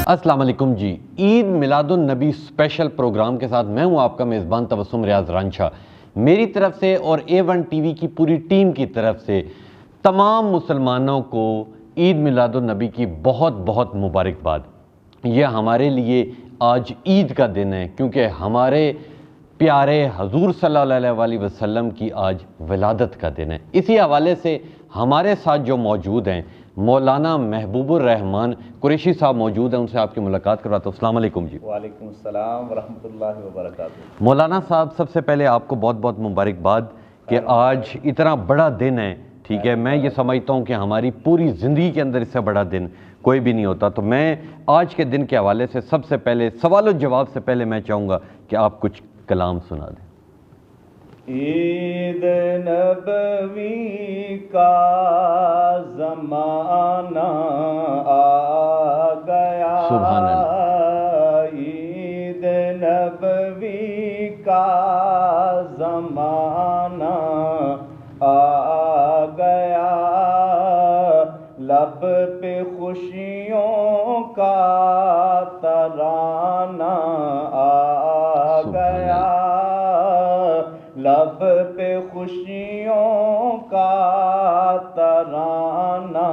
السلام علیکم جی، عید میلاد النبی special program کے ساتھ میں ہوں آپ کا میزبان تبسم ریاض رانجھا۔ میری طرف سے اور A1 ٹی وی کی پوری ٹیم کی طرف سے تمام مسلمانوں کو عید میلاد النبی کی بہت بہت مبارکباد۔ یہ ہمارے لیے آج عید کا دن ہے کیونکہ ہمارے پیارے حضور صلی اللہ علیہ وسلم کی آج ولادت کا دن ہے۔ اسی حوالے سے ہمارے ساتھ جو موجود ہیں مولانا محبوب الرحمان قریشی صاحب موجود ہیں، ان سے آپ کی ملاقات کرواتا ہوں۔ السلام علیکم جی۔ وعلیکم السلام ورحمۃ اللہ وبرکاتہ۔ مولانا صاحب، سب سے پہلے آپ کو بہت بہت مبارکباد کہ آج اتنا بڑا دن ہے، ٹھیک ہے۔ میں یہ سمجھتا ہوں کہ ہماری پوری زندگی کے اندر اس سے بڑا دن کوئی بھی نہیں ہوتا، تو میں آج کے دن کے حوالے سے سب سے پہلے سوال و جواب سے پہلے میں چاہوں گا کہ آپ کچھ کلام سنا دیں۔ عید نبوی کا زمانہ آ گیا، سبحان اللہ۔ عید نبوی کا زمانہ آ گیا، لب پہ خوشیوں کا ترانہ آ گیا، لب پہ خوشیوں کا ترانہ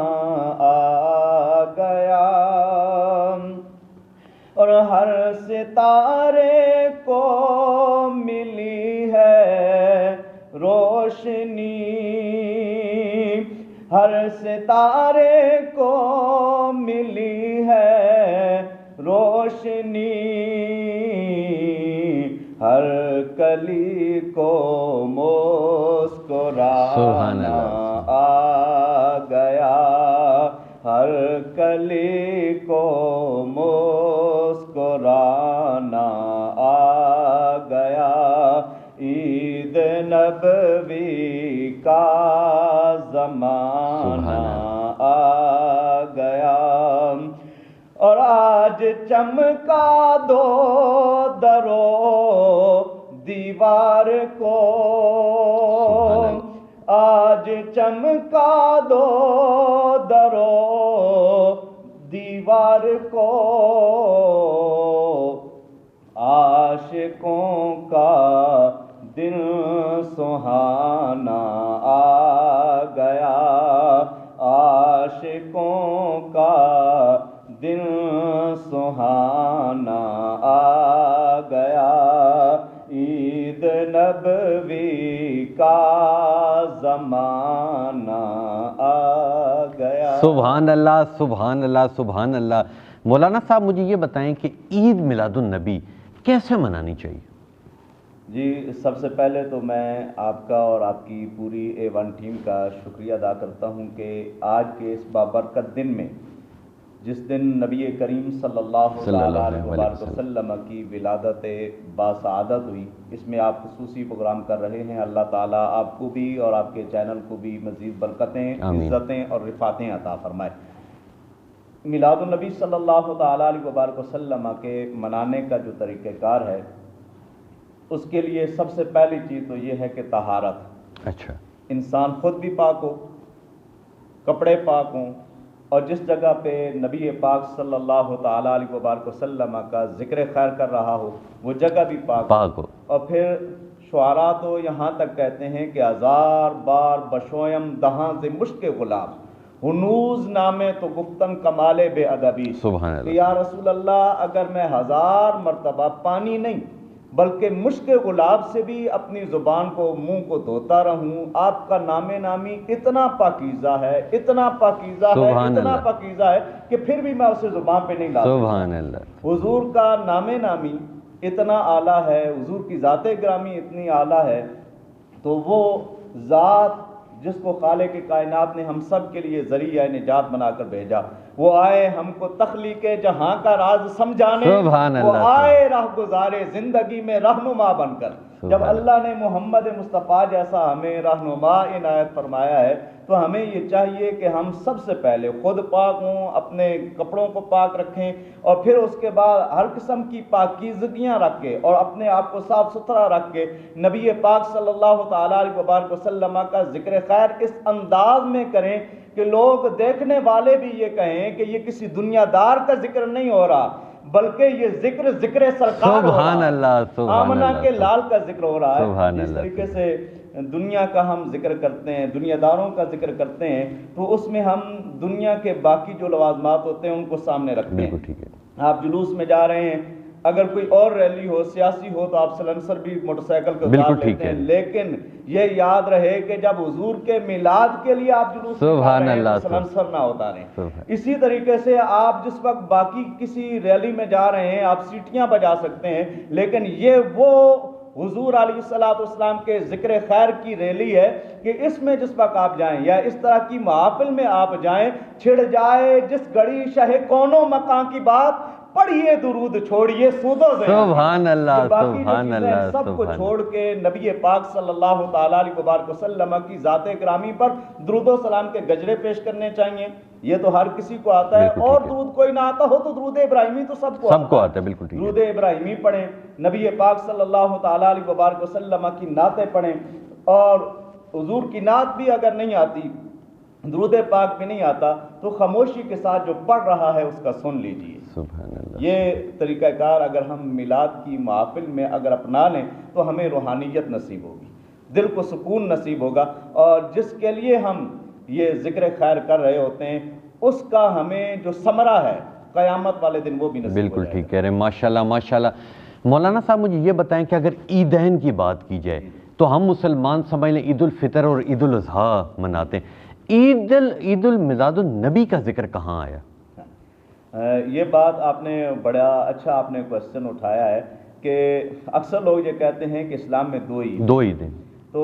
آ گیا، اور ہر ستارے کو ملی ہے روشنی، ہر ستارے کو ملی ہے روشنی، ہر کلی کو مسکرانا آ گیا، ہر کلی کو مسکرانا آ گیا، عید نبوی کا زمانہ آ گیا، اور آج چمکا دو درو دیوار کو، آج چمکا دو درو دیوار کو، عاشقوں کا دل سہانا آ گیا، عاشقوں کا دل سہانا آ گیا، عید نبوی کا زمانہ آ گیا۔ سبحان اللہ، سبحان اللہ، سبحان اللہ۔ مولانا صاحب مجھے یہ بتائیں کہ عید میلاد النبی کیسے منانی چاہیے؟ جی، سب سے پہلے تو میں آپ کا اور آپ کی پوری A1 ٹیم کا شکریہ ادا کرتا ہوں کہ آج کے اس بابرکت دن میں، جس دن نبی کریم صلی اللہ علیہ وسلم کی ولادت باسعادت ہوئی، اس میں آپ خصوصی پروگرام کر رہے ہیں۔ اللہ تعالیٰ آپ کو بھی اور آپ کے چینل کو بھی مزید برکتیں، عزتیں اور رفعتیں عطا فرمائے۔ میلاد النبی صلی اللہ تعالیٰ علیہ وسلم کے منانے کا جو طریقہ کار ہے، اس کے لیے سب سے پہلی چیز تو یہ ہے کہ طہارت۔ اچھا، انسان خود بھی پاک ہو، کپڑے پاک ہوں، اور جس جگہ پہ نبی پاک صلی اللہ تعالیٰ علیہ وسلم کا ذکر خیر کر رہا ہو وہ جگہ بھی پاک ہو۔ اور پھر شعراء تو یہاں تک کہتے ہیں کہ ہزار بار بشویم دہاں سے مشک غلام، ہنوز نامے تو گفتن کمالے بے ادبی، کہ یا رسول اللہ اگر میں ہزار مرتبہ پانی نہیں بلکہ مشک گلاب سے بھی اپنی زبان کو، منہ کو دھوتا رہوں، آپ کا نام نامی اتنا پاکیزہ ہے، اتنا پاکیزہ ہے، اتنا پاکیزہ ہے کہ پھر بھی میں اسے زبان پہ نہیں لا سکتا۔ سبحان اللہ۔ حضور کا نام نامی اتنا اعلیٰ ہے، حضور کی ذات گرامی اتنی اعلیٰ ہے، تو وہ ذات جس کو خالق کائنات نے ہم سب کے لیے ذریعہ نجات بنا کر بھیجا، وہ آئے ہم کو تخلیق جہاں کا راز سمجھانے، سبحان وہ اللہ، آئے راہ گزارے زندگی میں رہنما بن کر۔ جب اللہ نے محمد مصطفیٰ جیسا ہمیں رہنما عنایت فرمایا ہے تو ہمیں یہ چاہیے کہ ہم سب سے پہلے خود پاک ہوں، اپنے کپڑوں کو پاک رکھیں، اور پھر اس کے بعد ہر قسم کی پاکیزگیاں رکھ کے اور اپنے آپ کو صاف ستھرا رکھ کے نبی پاک صلی اللہ تعالیٰ علیہ وبارک وسلم کا ذکر خیر اس انداز میں کریں کہ لوگ دیکھنے والے بھی یہ کہیں کہ یہ کسی دنیا دار کا ذکر نہیں ہو رہا، بلکہ یہ ذکر سرکار ہو سبحان رہا ہے، اللہ، آمنہ کے لال کا ذکر ہو رہا ہے۔ سبحان جس اللہ۔ طریقے سے دنیا کا ہم ذکر کرتے ہیں، دنیا داروں کا ذکر کرتے ہیں، تو اس میں ہم دنیا کے باقی جو لوازمات ہوتے ہیں ان کو سامنے رکھتے ہیں۔ بالکل ٹھیک ہے۔ آپ جلوس میں جا رہے ہیں، اگر کوئی اور ریلی ہو سیاسی ہو تو آپ سلنسر بھی موٹر سائیکل کو بالکل اتار ٹھیک لیتے ہیں، ہے۔ لیکن یہ یاد رہے کہ جب حضور کے میلاد کے لیے آپ جلوس میں جا سبحان رہے ہیں اللہ، تو سلنسر نہ اتاریں۔ سبحان۔ اسی طریقے سے آپ جس وقت باقی کسی ریلی میں جا رہے ہیں آپ سیٹیاں بجا سکتے ہیں، لیکن یہ وہ حضور علیہ الصلوۃ والسلام کے ذکر خیر کی ریلی ہے کہ اس میں جس وقت آپ جائیں یا اس طرح کی محافل میں آپ جائیں، چھڑ جائے جس گھڑی شہ کونوں مکان کی بات، پڑھیے درود چھوڑیے سود و زیاں۔ سبحان اللہ، باقی جو سبحان چیزیں اللہ، سب کو سبحان چھوڑ کے نبی پاک صلی اللہ تعالیٰ علیہ وبارک وسلم کی ذات گرامی پر درود و سلام کے گجرے پیش کرنے چاہیے۔ یہ تو ہر کسی کو آتا ہے، بالکل اور ٹھیک ہے۔ درود کوئی نہ آتا ہو تو درود ابراہیمی تو سب کو آتا ہے، بالکل ٹھیک ہے۔ درود ابراہیمی پڑھیں، نبی پاک صلی اللہ تعالیٰ علیہ وبارک وسلم کی نعتیں پڑھیں، اور حضور کی نعت بھی اگر نہیں آتی، درود پاک بھی نہیں آتا، تو خاموشی کے ساتھ جو پڑھ رہا ہے اس کا سن لیجئے۔ سبحان اللہ۔ یہ طریقہ کار اگر ہم میلاد کی محافل میں اگر اپنا لیں تو ہمیں روحانیت نصیب ہوگی، دل کو سکون نصیب ہوگا، اور جس کے لیے ہم یہ ذکر خیر کر رہے ہوتے ہیں اس کا ہمیں جو ثمرہ ہے قیامت والے دن وہ بھی نصیب ہو جائے گا۔ بالکل ٹھیک کہہ رہے ہیں، ماشاءاللہ ماشاءاللہ۔ مولانا صاحب مجھے یہ بتائیں کہ اگر عیدین کی بات کی جائے تو ہم مسلمان سمجھ لیں عید الفطر اور عید الاضحیٰ مناتے ہیں، عید المیلاد النبی کا ذکر کہاں آیا؟ یہ بات آپ نے بڑا اچھا آپ نے کوسچن اٹھایا ہے کہ اکثر لوگ یہ کہتے ہیں کہ اسلام میں دو عیدیں۔ تو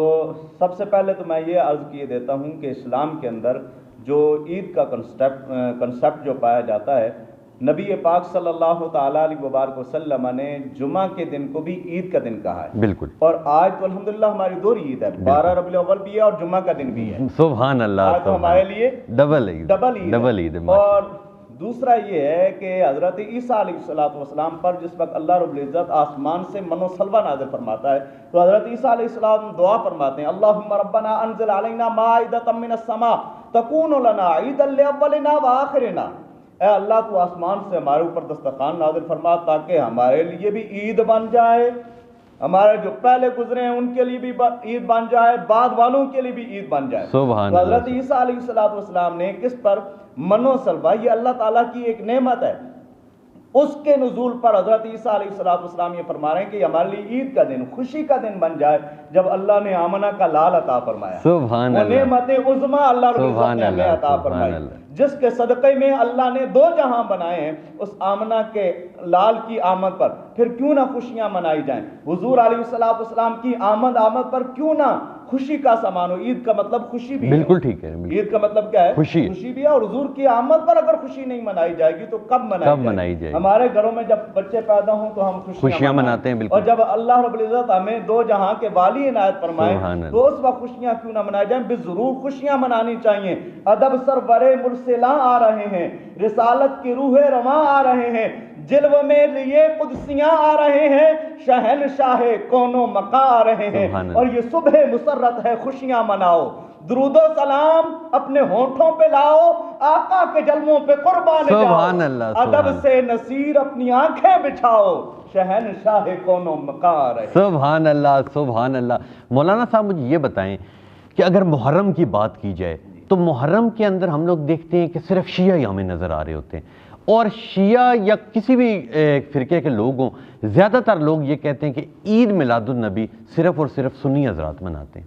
سب سے پہلے تو میں یہ عرض کیے دیتا ہوں کہ اسلام کے اندر جو عید کا کنسپٹ جو پایا جاتا ہے، نبی پاک صلی اللہ تعالیٰ علیہ وبارک وسلم نے جمعہ کے دن کو بھی عید کا دن کہا ہے۔ بالکل۔ اور آج تو الحمدللہ ہماری دو عید ہے، 12 ربیع الاول بھی ہے اور جمعہ کا دن بھی ہے۔ سبحان اللہ، آج تو ہمارے لیے ڈبل عید ہے۔ اور دوسرا یہ ہے کہ حضرت عیسیٰ علیہ السلام پر جس وقت اللہ رب العزت آسمان سے من و سلوہ نازل فرماتا ہے تو حضرت عیسیٰ علیہ السلام دعا فرماتے ہیں، اللہم ربنا انزل علینا مائدۃ من السماء تکون لنا عیدا لاولنا وآخرنا، اے اللہ تو آسمان سے ہمارے اوپر دسترخوان نازل فرما تاکہ ہمارے لیے بھی عید بن جائے، ہمارے جو پہلے گزرے ہیں ان کے لیے بھی عید بن جائے، بعد والوں کے لیے بھی عید بن جائے۔ سبحان تو اللہ۔ حضرت عیسیٰ علیہ السلام نے کس پر؟ من و سلوہ، یہ اللہ تعالیٰ کی ایک نعمت ہے، اس کے نزول پر حضرت عیسیٰ علیہ السلام یہ فرما رہے ہیں کہ ہمارے لیے عید کا دن، خوشی کا دن بن جائے جب اللہ نے آمنہ کا لال عطا فرمایا۔ سبحان اللہ۔ وہ نعمت عظمیٰ اللہ رب العزت نے ہمیں عطا فرمائی، جس کے صدقے میں اللہ نے دو جہاں بنائے ہیں، اس آمنہ کے لال کی آمد پر پھر کیوں نہ خوشیاں منائی جائیں، حضور علیہ السلام کی آمد پر کیوں نہ خوشی کا سامان ہو۔ عید کا مطلب خوشی بھی ہے، بالکل ٹھیک ہے۔ عید کا مطلب کیا ہے؟ خوشی بھی ہے، اور حضور کی آمد پر اگر خوشی نہیں منائی جائے گی تو کب منائی جائے گی؟ ہمارے گھروں میں جب بچے پیدا ہوں تو ہم خوشیاں مناتے ہیں، اور جب اللہ رب العزت ہمیں دو جہاں کے والی عنایت فرمائے تو اس وقت خوشیاں کیوں نہ منائی جائیں؟ ضرور خوشیاں منانی چاہیے۔ ادب سرور مرسلاں آ رہے ہیں، رسالت کی روح رواں آ رہے ہیں، جلوہ میں لیے قدسیاں آ رہے ہیں، شہنشاہ کونو مقاں آ رہے ہیں، اور یہ صبح مسرت ہے، خوشیاں مناؤ، درود و سلام اپنے ہونٹوں پہ لاؤ، آقا کے جلووں پہ قربان جاؤ، ادب سے نصیر اپنی آنکھیں بچھاؤ، شہنشاہ کونو مقاں آ رہے ہیں۔ سبحان اللہ، سبحان اللہ۔ مولانا صاحب مجھے یہ بتائیں کہ اگر محرم کی بات کی جائے تو محرم کے اندر ہم لوگ دیکھتے ہیں کہ صرف شیعہ ہمیں نظر آ رہے ہوتے ہیں، اور شیعہ یا کسی بھی فرقے کے لوگ ہوں، زیادہ تر لوگ یہ کہتے ہیں کہ عید میلاد النبی صرف اور صرف سنی حضرات مناتے ہیں۔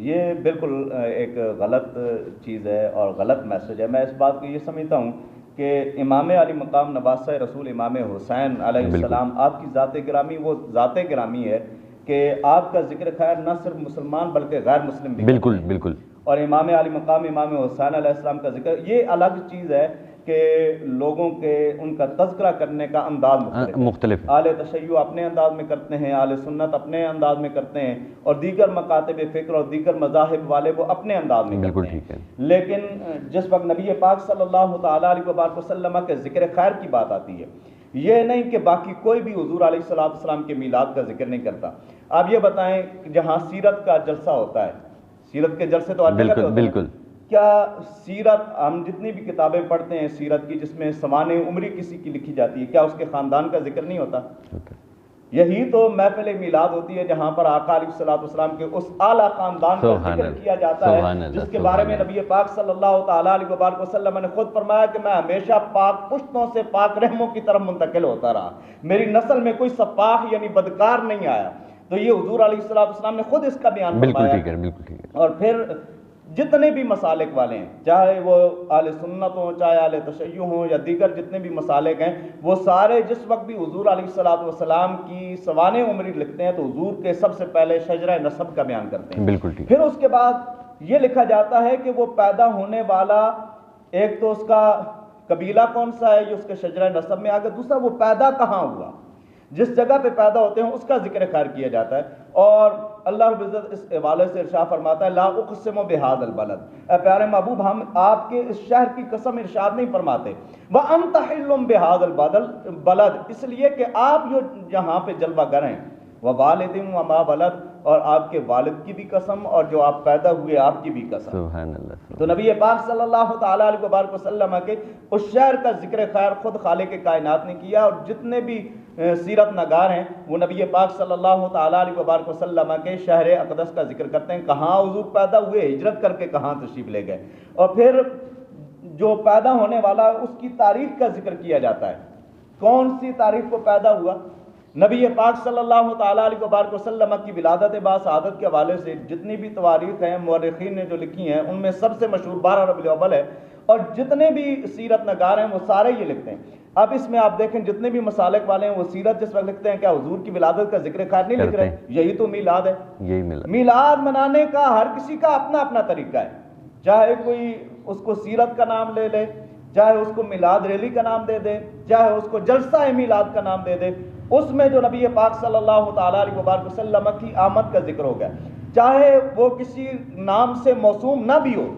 یہ بالکل ایک غلط چیز ہے اور غلط میسج ہے۔ میں اس بات کو یہ سمجھتا ہوں کہ امام علی مقام نواسہ رسول امام حسین علیہ السلام، آپ کی ذات گرامی وہ ذات گرامی ہے کہ آپ کا ذکر خیر نہ صرف مسلمان بلکہ غیر مسلم بھی بالکل بالکل۔ اور امام علی مقام امام حسین علیہ السلام کا ذکر یہ الگ چیز ہے، کہ لوگوں کے ان کا تذکرہ کرنے کا انداز مختلف، اہل تشیع اپنے انداز میں کرتے ہیں، اہل سنت اپنے انداز میں کرتے ہیں، اور دیگر مکاتب فکر اور دیگر مذاہب والے وہ اپنے انداز میں بالکل کرتے ٹھیک ہے۔ ہیں۔ لیکن جس وقت نبی پاک صلی اللہ تعالیٰ علیہ وسلم کے ذکر خیر کی بات آتی ہے، یہ نہیں کہ باقی کوئی بھی حضور علیہ السلام کے میلاد کا ذکر نہیں کرتا۔ آپ یہ بتائیں کہ جہاں سیرت کا جلسہ ہوتا ہے، سیرت کے جلسے تو ہر جگہ پہ ہوتے ہیں، بالکل، کیا سیرت ہم جتنی بھی کتابیں پڑھتے ہیں سیرت کی جس میں سوانح عمری کسی کی لکھی جاتی ہے، کیا اس کے خاندان کا ذکر نہیں ہوتا؟ یہی تو محفل میلاد ہوتی ہے جہاں پر آقا علیہ السلام کے اس اعلیٰ خاندان کا ذکر کیا جاتا ہے جس کے بارے میں نبی پاک صلی اللہ تعالیٰ علیہ وسلم نے خود فرمایا کہ میں ہمیشہ پاک پشتوں سے پاک رحموں کی طرف منتقل ہوتا رہا، میری نسل میں کوئی سفاح یعنی بدکار نہیں آیا۔ تو یہ حضور علیہ السلام نے خود اس کا بیان فرمایا۔ بالکل ٹھیک ہے۔ اور پھر جتنے بھی مسالک والے ہیں، چاہے وہ اہل سنت ہوں، چاہے اہل تشیع ہوں، یا دیگر جتنے بھی مسالک ہیں، وہ سارے جس وقت بھی حضور علیہ السلام کی سوانح عمری لکھتے ہیں تو حضور کے سب سے پہلے شجرہ نسب کا بیان کرتے ہیں۔ بالکل ٹھیک۔ پھر اس کے بعد یہ لکھا جاتا ہے کہ وہ پیدا ہونے والا، ایک تو اس کا قبیلہ کون سا ہے یہ اس کے شجرہ نسب میں آگے، دوسرا وہ پیدا کہاں ہوا، جس جگہ پہ پیدا ہوتے ہیں اس کا ذکر خیر کیا جاتا ہے۔ اور اللہ رب العزت اس حوالے سے ارشاد فرماتا ہے لا اقسم بہذا البلد، اے پیارے محبوب ہم آپ کے اس شہر کی قسم ارشاد نہیں فرماتے، وانت حل بہذا البلد، اس لیے کہ آپ جو یہاں پہ جلوہ گر ہیں، ووالد وما ولد، اور آپ کے والد کی بھی قسم اور جو آپ پیدا ہوئے آپ کی بھی قسم۔ سبحان اللہ۔ تو نبی پاک صلی اللہ تعالیٰ علیہ وسلم کے اس شہر کا ذکر خیر خود خالق کائنات نے کیا، اور جتنے بھی سیرت نگار ہیں وہ نبی پاک صلی اللہ تعالیٰ علیہ وسلم کے شہر اقدس کا ذکر کرتے ہیں، کہاں حضور پیدا ہوئے، ہجرت کر کے کہاں تشریف لے گئے، اور پھر جو پیدا ہونے والا اس کی تاریخ کا ذکر کیا جاتا ہے، کون سی تاریخ کو پیدا ہوا۔ نبی پاک صلی اللہ تعالیٰ علیہ وسلم کی ولادت باسعادت کے حوالے سے جتنی بھی تواریخ ہیں مورخین نے جو لکھی ہیں ان میں سب سے مشہور 12 ربیع الاول ہے، اور جتنے بھی سیرت نگار ہیں وہ سارے یہ لکھتے ہیں۔ اب اس میں آپ دیکھیں جتنے بھی مسالک والے ہیں وہ سیرت جس وقت لکھتے ہیں کیا حضور کی ولادت کا ذکر خیر نہیں لکھ رہے؟ یہی تو میلاد ہے۔ یہی میلاد منانے کا ہر کسی کا اپنا اپنا طریقہ ہے، چاہے کوئی اس کو سیرت کا نام لے لے، چاہے اس کو میلاد ریلی کا نام دے دے، چاہے اس کو جلسہ میلاد کا نام دے دے، اس میں جو نبی پاک صلی اللہ تعالیٰ علیہ وسلم کی آمد کا ذکر ہو گیا، چاہے وہ کسی نام سے موسوم نہ بھی ہو۔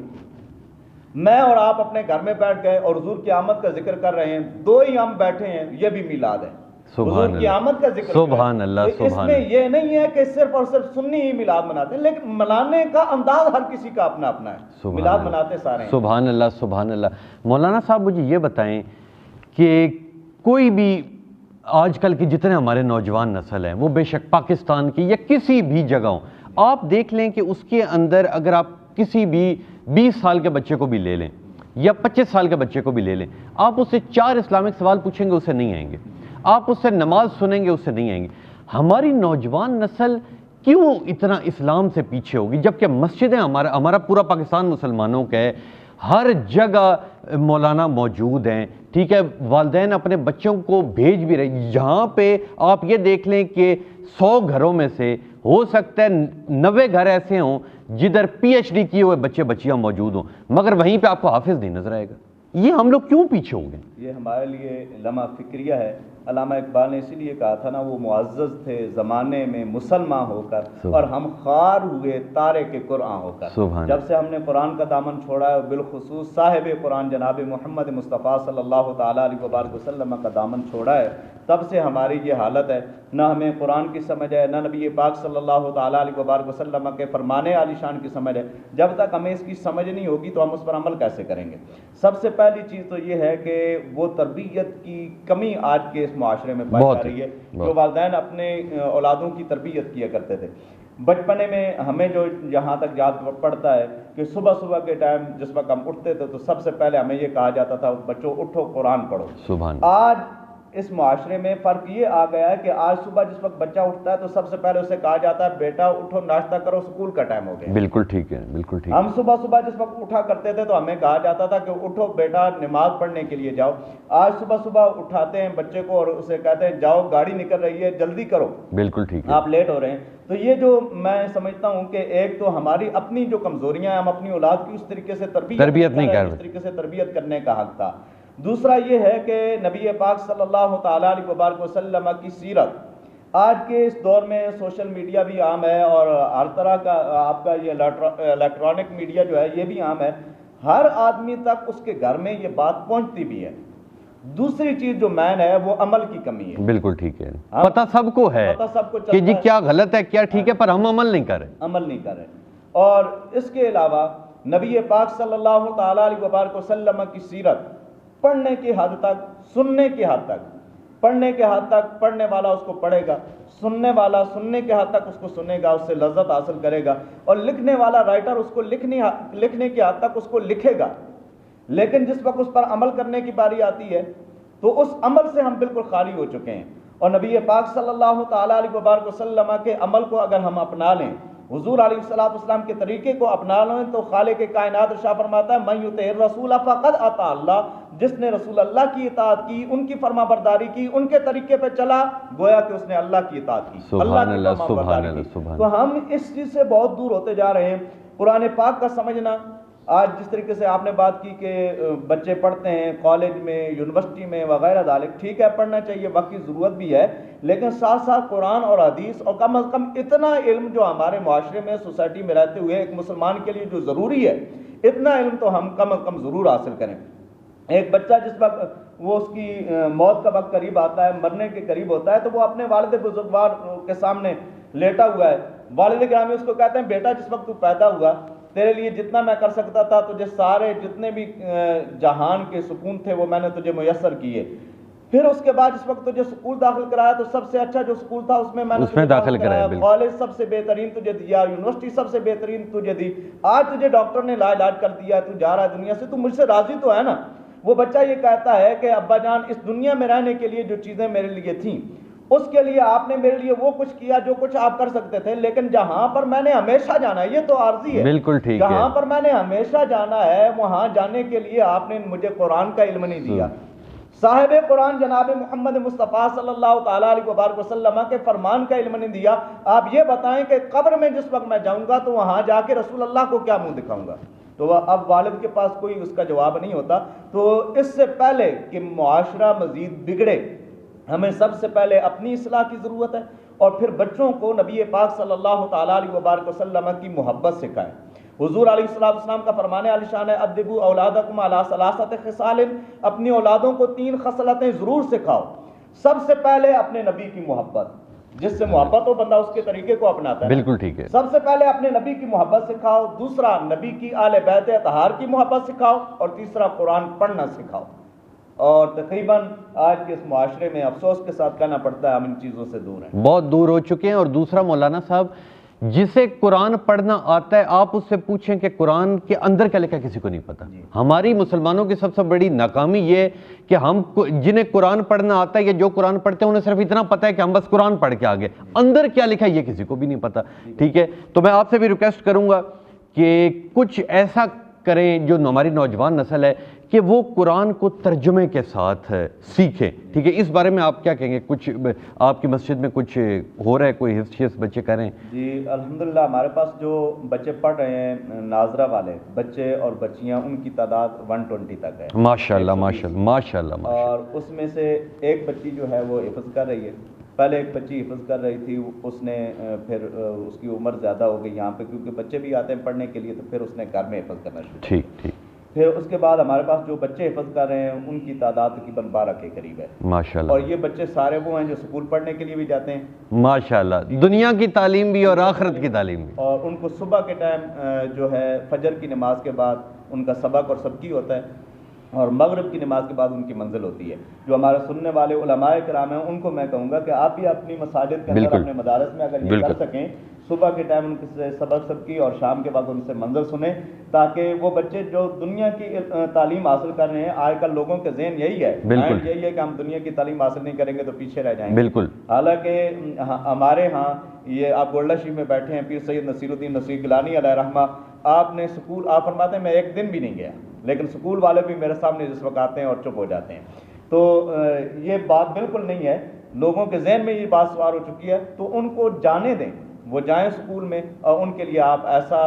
میں اور آپ اپنے گھر میں بیٹھ گئے اور حضور کی آمد کا ذکر کر رہے ہیں، دو ہی ہم بیٹھے ہیں، یہ بھی میلاد ہے، حضور کی آمد کا ذکر۔ سبحان اللہ۔ اس میں یہ نہیں ہے کہ صرف اور صرف سنی ہی میلاد مناتے ہیں، لیکن منانے کا انداز ہر کسی کا اپنا اپنا ہے، میلاد مناتے سارے ہیں۔ سبحان اللہ، سبحان اللہ۔ مولانا صاحب مجھے یہ بتائیں کہ کوئی بھی آج کل کی جتنے ہمارے نوجوان نسل ہیں وہ بے شک پاکستان کی یا کسی بھی جگہ ہوں، آپ دیکھ لیں کہ اس کے اندر اگر آپ کسی بھی 20 سال کے بچے کو بھی لے لیں یا 25 سال کے بچے کو بھی لے لیں، آپ اس سے 4 اسلامک سوال پوچھیں گے اسے نہیں آئیں گے، آپ اس سے نماز سنیں گے اسے نہیں آئیں گے۔ ہماری نوجوان نسل کیوں اتنا اسلام سے پیچھے ہوگی جبکہ مسجدیں ہمارا پورا پاکستان مسلمانوں کا ہے، ہر جگہ مولانا موجود ہیں، ٹھیک ہے، والدین اپنے بچوں کو بھیج بھی رہے، یہاں پہ آپ یہ دیکھ لیں کہ 100 گھروں میں سے ہو سکتا ہے 90 گھر ایسے ہوں جدھر PhD کیے ہوئے بچے بچیاں موجود ہوں، مگر وہیں پہ آپ کو حافظ نہیں نظر آئے گا۔ یہ ہم لوگ کیوں پیچھے ہو گئے؟ یہ ہمارے لیے لمحہ فکریہ ہے۔ علامہ اقبال نے اسی لیے کہا تھا نا، وہ معزز تھے زمانے میں مسلمان ہو کر، اور ہم خوار ہوئے تارے کے قرآن ہو کر۔ جب سے ہم نے قرآن کا دامن چھوڑا ہے، بالخصوص صاحب قرآن جناب محمد مصطفیٰ صلی اللہ تعالیٰ علیہ وسلم کا دامن چھوڑا ہے، تب سے ہماری یہ حالت ہے، نہ ہمیں قرآن کی سمجھ ہے، نہ نبی پاک صلی اللہ تعالیٰ علیہ وسلم کے فرمان عالی شان کی سمجھ ہے۔ جب تک ہمیں اس کی سمجھ نہیں ہوگی تو ہم اس پر عمل کیسے کریں گے؟ سب سے پہلی چیز تو یہ ہے کہ وہ تربیت کی کمی آج کے اس معاشرے میں پائی جا رہی ہے، جو والدین اپنے اولادوں کی تربیت کیا کرتے تھے۔ بچپنے میں ہمیں جو یہاں تک یاد پڑتا ہے کہ صبح کے ٹائم جس وقت ہم اٹھتے تھے تو سب سے پہلے ہمیں یہ کہا جاتا تھا بچوں اٹھو قرآن پڑھو۔ آج اس معاشرے میں فرق یہ آ گیا ہے کہ آج صبح جس وقت بچہ اٹھتا ہے تو سب سے پہلے اسے کہا جاتا ہے بیٹا اٹھو ناشتہ کرو، اسکول کا ٹائم ہو گیا۔ بالکل ٹھیک ہے، بالکل ٹھیک۔ ہم صبح جس وقت اٹھا کرتے تھے تو ہمیں کہا جاتا تھا کہ اٹھو بیٹا نماز پڑھنے کے لیے جاؤ۔ آج صبح اٹھاتے ہیں بچے کو اور اسے کہتے ہیں جاؤ گاڑی نکل رہی ہے جلدی کرو، بالکل ٹھیک ہے، آپ لیٹ ہو رہے ہیں۔ تو یہ جو میں سمجھتا ہوں کہ ایک تو ہماری اپنی جو کمزوریاں ہیں، ہم اپنی اولاد کی اس طریقے سے تربیت نہیں کر رہے، اس طریقے سے تربیت کرنے کا حق تھا۔ دوسرا یہ ہے کہ نبی پاک صلی اللہ تعالیٰ علیہ وبارک وسلم کی سیرت آج کے اس دور میں سوشل میڈیا بھی عام ہے اور ہر طرح کا آپ کا یہ الیکٹرانک میڈیا جو ہے یہ بھی عام ہے، ہر آدمی تک اس کے گھر میں یہ بات پہنچتی بھی ہے۔ دوسری چیز جو مین ہے وہ عمل کی کمی ہے۔ بالکل ٹھیک ہے، پتہ سب کو ہے کہ جی کیا غلط ہے کیا ٹھیک ہے، پر ہم عمل نہیں کر رہے۔ اور اس کے علاوہ نبی پاک صلی اللہ تعالیٰ علیہ وبارک وسلم کی سیرت پڑھنے کی حد تک، سننے کی حد تک، پڑھنے کے حد تک پڑھنے والا اس کو پڑھے گا، سننے والا سننے کے حد تک اس کو سنے گا، اس سے لذت حاصل کرے گا، اور لکھنے والا رائٹر اس کو لکھنے کی حد تک اس کو لکھے گا، لیکن جس وقت اس پر عمل کرنے کی باری آتی ہے تو اس عمل سے ہم بالکل خالی ہو چکے ہیں۔ اور نبی پاک صلی اللہ تعالیٰ علیہ وبارک وسلم کے عمل کو اگر ہم اپنا لیں، حضور علیہ السلام کے طریقے کو اپنا لیں، تو خالق کائنات ارشاد فرماتا ہے من یطع الرسول فقد اطاع اللہ، جس نے رسول اللہ کی اطاعت کی، ان کی فرما برداری کی، ان کے طریقے پہ چلا، گویا کہ اس نے اللہ کی اطاعت کی، سبحان اللہ، کی فرما سبحان برداری اللہ، کی۔ تو ہم اس چیز سے بہت دور ہوتے جا رہے ہیں۔ قرآن پاک کا سمجھنا، آج جس طریقے سے آپ نے بات کی کہ بچے پڑھتے ہیں کالج میں، یونیورسٹی میں وغیرہ ذالک، ٹھیک ہے پڑھنا چاہیے، واقعی ضرورت بھی ہے، لیکن ساتھ ساتھ قرآن اور حدیث اور کم از کم اتنا علم جو ہمارے معاشرے میں، سوسائٹی میں رہتے ہوئے ایک مسلمان کے لیے جو ضروری ہے، اتنا علم تو ہم کم از کم ضرور حاصل کریں۔ ایک بچہ جس وقت وہ اس کی موت کا وقت قریب آتا ہے، مرنے کے قریب ہوتا ہے، تو وہ اپنے والد بزرگوار کے سامنے لیٹا ہوا ہے، والد گرامی اس کو کہتے ہیں بیٹا جس وقت تو پیدا ہوا تیرے لیے جتنا میں کر سکتا تھا، تجھے سارے جتنے بھی جہان کے سکون تھے وہ میں نے تجھے میسر کیے، پھر اس کے بعد جس وقت تجھے سکول داخل کرایا تو سب سے اچھا جو سکول تھا اس میں نے داخل کرایا، کالج سب سے بہترین تجھے دیا، یونیورسٹی سب سے بہترین تجھے دی، آج تجھے ڈاکٹر نے علاج کر دیا ہے، تو جا رہا ہے دنیا سے، تو مجھ سے راضی تو ہے نا؟ وہ بچہ یہ کہتا ہے کہ ابا جان اس دنیا میں رہنے کے لیے جو چیزیں میرے لیے تھیں اس کے لیے آپ نے میرے لیے وہ کچھ کیا جو کچھ آپ کر سکتے تھے، لیکن جہاں پر میں نے ہمیشہ جانا ہے، یہ تو عارضی ہے، بالکل ٹھیک ہے، جہاں پر میں نے ہمیشہ جانا ہے وہاں جانے کے لیے آپ نے مجھے قرآن کا علم نہیں دیا۔ صاحب قرآن جناب محمد مصطفیٰ صلی اللہ تعالیٰ علیہ وبارک وسلم کے فرمان کا علم نہیں دیا۔ آپ یہ بتائیں کہ قبر میں جس وقت میں جاؤں گا تو وہاں جا کے رسول اللہ کو کیا منہ دکھاؤں گا؟ تو اب والد کے پاس کوئی اس کا جواب نہیں ہوتا۔ تو اس سے پہلے کہ معاشرہ مزید بگڑے، ہمیں سب سے پہلے اپنی اصلاح کی ضرورت ہے، اور پھر بچوں کو نبی پاک صلی اللہ تعالیٰ علیہ وبارک وسلم کی محبت سکھائیں۔ حضور علیہ السلام کا فرمان عالی شان ہے ادبوا اولادکم علی ثلاثۃ خصال، اپنی اولادوں کو 3 خصلتیں ضرور سکھاؤ۔ سب سے پہلے اپنے نبی کی محبت، جس سے محبت ہو بندہ اس کے طریقے کو اپناتا ہے، بالکل ٹھیک ہے، سب سے پہلے اپنے نبی کی محبت سکھاؤ، دوسرا نبی کی آل بیت اطہار کی محبت سکھاؤ، اور تیسرا قرآن پڑھنا سکھاؤ۔ اور تقریباً آج کے اس معاشرے میں افسوس کے ساتھ کہنا پڑتا ہے ہم ان چیزوں سے دور ہیں، بہت دور ہو چکے ہیں۔ اور دوسرا مولانا صاحب، جسے قرآن پڑھنا آتا ہے آپ اس سے پوچھیں کہ قرآن کے اندر کیا لکھا ہے، کسی کو نہیں پتا۔ ہماری مسلمانوں کی سب سے بڑی ناکامی یہ ہے کہ ہم جنہیں قرآن پڑھنا آتا ہے یا جو قرآن پڑھتے ہیں انہیں صرف اتنا پتا ہے کہ ہم بس قرآن پڑھ کے آگے، اندر کیا لکھا ہے یہ کسی کو بھی نہیں پتا۔ ٹھیک ہے، تو میں آپ سے بھی ریکویسٹ کروں گا کہ کچھ ایسا کریں جو ہماری نوجوان نسل ہے کہ وہ قرآن کو ترجمے کے ساتھ سیکھیں۔ ٹھیک ہے، اس بارے میں آپ کیا کہیں گے؟ کچھ آپ کی مسجد میں کچھ ہو رہا ہے، کوئی حفظ بچے کر رہے ہیں؟ جی الحمدللہ ہمارے پاس جو بچے پڑھ رہے ہیں ناظرہ والے بچے اور بچیاں، ان کی تعداد 120 تک ہے، ماشاءاللہ ماشاءاللہ ماشاءاللہ۔ اور اس میں سے ایک بچی جو ہے وہ حفظ کر رہی ہے، پہلے ایک بچی حفظ کر رہی تھی، اس نے پھر اس کی عمر زیادہ ہو گئی یہاں پہ، کیونکہ بچے بھی آتے ہیں پڑھنے کے لیے، تو پھر اس نے گھر میں حفظ کرنا شروع کیا۔ ٹھیک۔ پھر اس کے بعد ہمارے پاس جو بچے حفظ کر رہے ہیں ان کی تعداد تقریباً 12 کے قریب ہے، ماشاءاللہ۔ اور یہ بچے سارے وہ ہیں جو سکول پڑھنے کے لیے بھی جاتے ہیں، ماشاءاللہ، دنیا کی تعلیم بھی اور آخرت کی تعلیم بھی، اور ان کو صبح کے ٹائم جو ہے فجر کی نماز کے بعد ان کا سبق اور سبقی ہوتا ہے، اور مغرب کی نماز کے بعد ان کی منزل ہوتی ہے۔ جو ہمارے سننے والے علماء کرام ہیں ان کو میں کہوں گا کہ آپ بھی اپنی مساجد کے اندر، اپنے مدارس میں اگر یہ کر سکیں، صبح کے ٹائم ان سے سبق سبقی اور شام کے بعد ان سے منزل سنیں، تاکہ وہ بچے جو دنیا کی تعلیم حاصل کر رہے ہیں، آج کل لوگوں کے ذہن یہی ہے، یہی ہے کہ ہم دنیا کی تعلیم حاصل نہیں کریں گے تو پیچھے رہ جائیں گے۔ بالکل، حالانکہ ہمارے ہاں یہ آپ گولڈا شریف میں بیٹھے ہیں، پیر سید نصیر الدین نصیر گیلانی علیہ رحمہ، آپ نے سکول، آپ فرماتے ہیں میں ایک دن بھی نہیں گیا، لیکن سکول والے بھی میرے سامنے جس وقت آتے ہیں اور چپ ہو جاتے ہیں۔ تو یہ بات بالکل نہیں ہے، لوگوں کے ذہن میں یہ بات سوار ہو چکی ہے، تو ان کو جانے دیں، وہ جائیں اسکول میں اور ان کے لیے آپ ایسا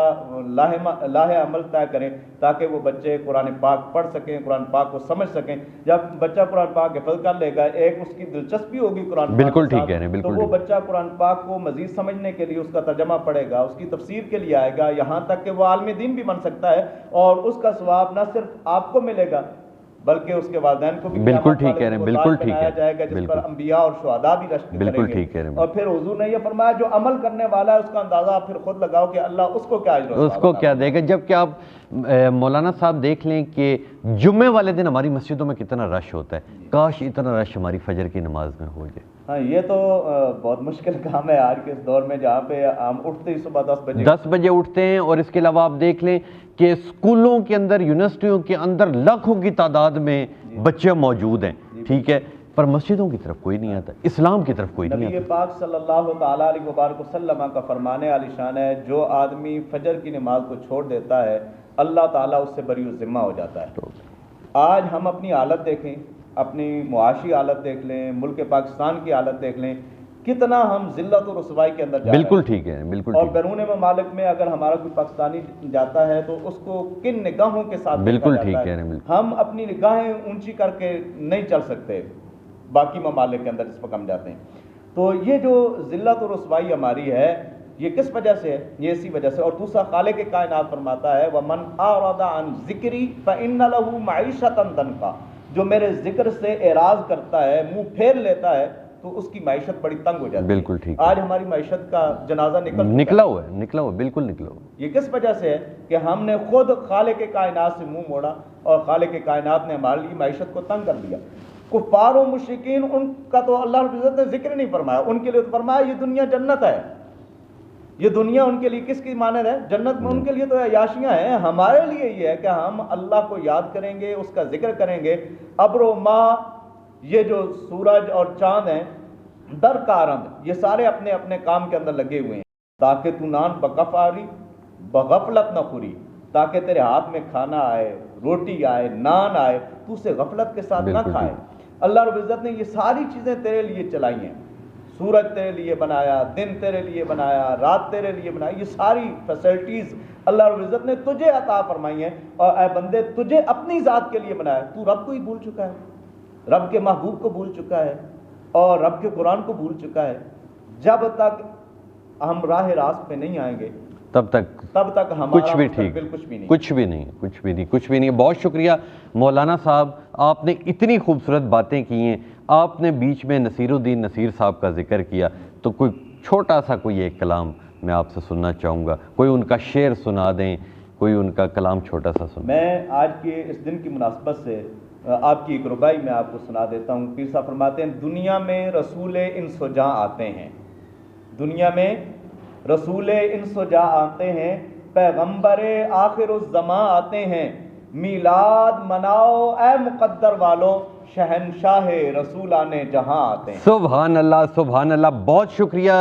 لاہ عمل طے کریں تاکہ وہ بچے قرآن پاک پڑھ سکیں، قرآن پاک کو سمجھ سکیں۔ جب بچہ قرآن پاک حفظ کر لے گا، ایک اس کی دلچسپی ہوگی قرآن پاک بالکل کے ٹھیک ساتھ، کہہ رہے ہیں، تو بالکل وہ بچہ قرآن پاک کو مزید سمجھنے کے لیے اس کا ترجمہ پڑھے گا، اس کی تفسیر کے لیے آئے گا، یہاں تک کہ وہ عالم دین بھی بن سکتا ہے، اور اس کا ثواب نہ صرف آپ کو ملے گا بلکہ اس کے والدین کو بھی بالکل قیامت ٹھیک والے کہہ رہے دن ہیں، وہ بالکل تاج ٹھیک پہنایا ہے، جائے گا جس پر بالکل انبیاء اور شہداء بھی رشک بالکل کریں گے۔ ٹھیک کہہ رہے ہیں۔ اور پھر حضور نے یہ فرمایا جو عمل کرنے والا ہے اس کا اندازہ پھر خود لگاؤ کہ اللہ اس کو کیا اجر و ثواب اس کو عطا کیا فرمائے۔ دے گا۔ جب کہ آپ مولانا صاحب دیکھ لیں کہ جمعے والے دن ہماری مسجدوں میں کتنا رش ہوتا ہے، کاش اتنا رش ہماری فجر کی نماز میں ہو جائے۔ ہاں یہ تو بہت مشکل کام ہے آج کے اس دور میں، جہاں پہ ہم اٹھتے ہی صبح 10 بجے اٹھتے ہیں، اور اس کے علاوہ آپ دیکھ لیں کہ اسکولوں کے اندر، یونیورسٹیوں کے اندر لاکھوں کی تعداد میں بچے موجود ہیں، ٹھیک ہے، پر مسجدوں کی طرف کوئی نہیں آتا، اسلام کی طرف کوئی نہیں نبی آتا۔ پاک صلی اللہ تعالیٰ علیہ وبارک وسلم کا فرمانے عالی شان ہے، جو آدمی فجر کی نماز کو چھوڑ دیتا ہے اللہ تعالیٰ اس سے بری الذمہ ہو جاتا ہے۔ آج ہم اپنی حالت دیکھیں، اپنی معاشی حالت دیکھ لیں، ملک پاکستان کی حالت دیکھ لیں، کتنا ہم ذلت و رسوائی کے اندر جا رہے ہیں۔ بالکل ٹھیک ہے، بالکل اور ٹھیک، بیرون ممالک میں اگر ہمارا کوئی پاکستانی جاتا ہے تو اس کو کن نگاہوں کے ساتھ بالکل دیکھا ٹھیک جاتا کہہ ہے۔ رہے ہیں، بالکل۔ ہم اپنی نگاہیں اونچی کر کے نہیں چل سکتے باقی ممالک کے اندر جس وقت ہم جاتے ہیں۔ تو یہ جو ذلت و رسوائی ہماری ہے یہ کس وجہ سے ہے؟ یہ اسی وجہ سے۔ اور دوسرا خالق کائنات فرماتا ہے وَمَنْ أَعْرَضَ عَنْ ذِكْرِي فَإِنَّ لَهُ مَعِيشَةً ضَنْكًا، جو میرے ذکر سے اعراض کرتا ہے، منہ پھیر لیتا ہے، تو اس کی معیشت بڑی تنگ ہو جاتی ہے۔ بالکل ٹھیک ہے۔ آج ہماری معیشت کا جنازہ نکلا ہوا ہے، بالکل نکلا ہوا ہے۔ یہ کس وجہ سے ہے کہ ہم نے خود خالق کائنات سے منہ موڑا اور خالق کائنات نے ہمارے لیے معیشت کو تنگ کر دیا۔ کفار و مشرکین ان کا تو اللہ رب العزت نے ذکر نہیں فرمایا، ان کے لیے تو فرمایا یہ دنیا جنت ہے، یہ دنیا ان کے لیے کس کی مانند ہے؟ جنت میں ان کے لیے تو عیاشیاں ہیں، ہمارے لیے یہ ہے کہ ہم اللہ کو یاد کریں گے، اس کا ذکر کریں گے۔ ابر و ماہ، یہ جو سورج اور چاند ہیں، در کارند، یہ سارے اپنے اپنے کام کے اندر لگے ہوئے ہیں تاکہ تو نان بغفاری بغفلت نہ خوری، تاکہ تیرے ہاتھ میں کھانا آئے، روٹی آئے، نان آئے، تو اسے غفلت کے ساتھ نہ کھائے۔ اللہ رب العزت نے یہ ساری چیزیں تیرے لیے چلائی ہیں، سورج تیرے لیے بنایا، دن تیرے لیے بنایا، رات تیرے لیے بنائی، یہ ساری فیسلٹیز اللہ رب العزت نے تجھے عطا فرمائی ہیں، اور اے بندے تجھے اپنی ذات کے لیے بنایا، تو رب کو ہی بھول چکا ہے، رب کے محبوب کو بھول چکا ہے، اور رب کے قرآن کو بھول چکا ہے۔ جب تک ہم راہ راست پہ نہیں آئیں گے تب تک ہمارا کچھ بھی ٹھیک، کچھ بھی نہیں، کچھ بھی نہیں۔ بہت شکریہ مولانا صاحب، آپ نے اتنی خوبصورت باتیں کی ہیں۔ آپ نے بیچ میں نصیر الدین نصیر صاحب کا ذکر کیا، تو کوئی چھوٹا سا کوئی ایک کلام میں آپ سے سننا چاہوں گا، کوئی ان کا شعر سنا دیں، کوئی ان کا کلام چھوٹا سا سنا۔ میں آج کے اس دن کی مناسبت سے آپ کی ایک ربائی میں آپ کو سنا دیتا ہوں۔ پیر صاحب فرماتے ہیں دنیا میں رسول انس و جاں آتے ہیں، دنیا میں رسول انس و جاں آتے ہیں، پیغمبر آخر الزماں آتے ہیں، میلاد مناؤ اے مقدر والوں، شہنشاہ رسولان جہاں آتے ہیں۔ سبحان اللہ، سبحان اللہ، بہت شکریہ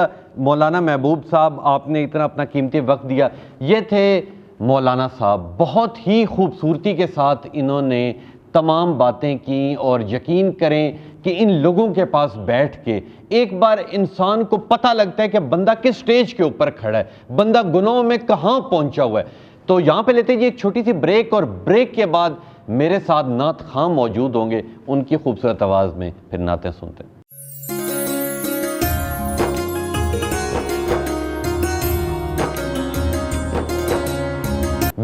مولانا محبوب صاحب، آپ نے اتنا اپنا قیمتی وقت دیا۔ یہ تھے مولانا صاحب، بہت ہی خوبصورتی کے ساتھ انہوں نے تمام باتیں کی، اور یقین کریں کہ ان لوگوں کے پاس بیٹھ کے ایک بار انسان کو پتہ لگتا ہے کہ بندہ کس سٹیج کے اوپر کھڑا ہے، بندہ گناہوں میں کہاں پہنچا ہوا ہے۔ تو یہاں پہ لیتے جی ایک چھوٹی سی بریک، اور بریک کے بعد میرے ساتھ نعت خواں موجود ہوں گے، ان کی خوبصورت آواز میں پھر نعتیں سنتے ہیں۔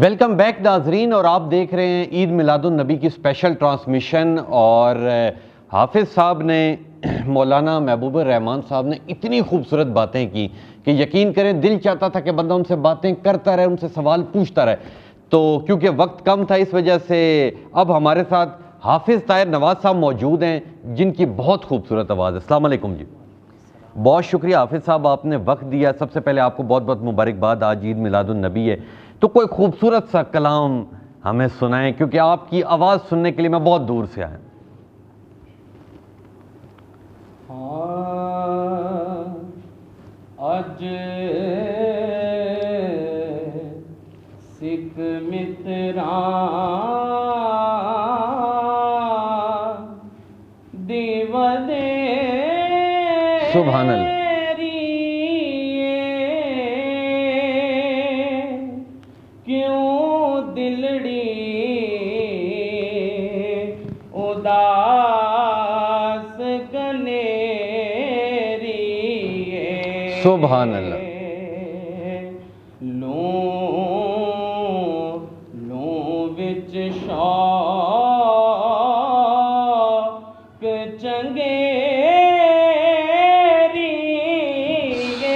ویلکم بیک ناظرین، اور آپ دیکھ رہے ہیں عید میلاد النبی کی اسپیشل ٹرانسمیشن، اور حافظ صاحب نے، مولانا محبوب الرحمان صاحب نے اتنی خوبصورت باتیں کی کہ یقین کریں دل چاہتا تھا کہ بندہ ان سے باتیں کرتا رہے، ان سے سوال پوچھتا رہے۔ تو کیونکہ وقت کم تھا اس وجہ سے اب ہمارے ساتھ حافظ طاہر نواز صاحب موجود ہیں، جن کی بہت خوبصورت آواز ہے۔ السلام علیکم جی، بہت شکریہ حافظ صاحب، آپ نے وقت دیا۔ سب سے پہلے آپ کو بہت بہت مبارکباد، آج عید میلاد النبی ہے، تو کوئی خوبصورت سا کلام ہمیں سنائیں، کیونکہ آپ کی آواز سننے کے لیے میں بہت دور سے آیا ہوں۔ اج سکھ متراں سبحان اللہ، سبحان اللہ لوں وچ شوق چنگیری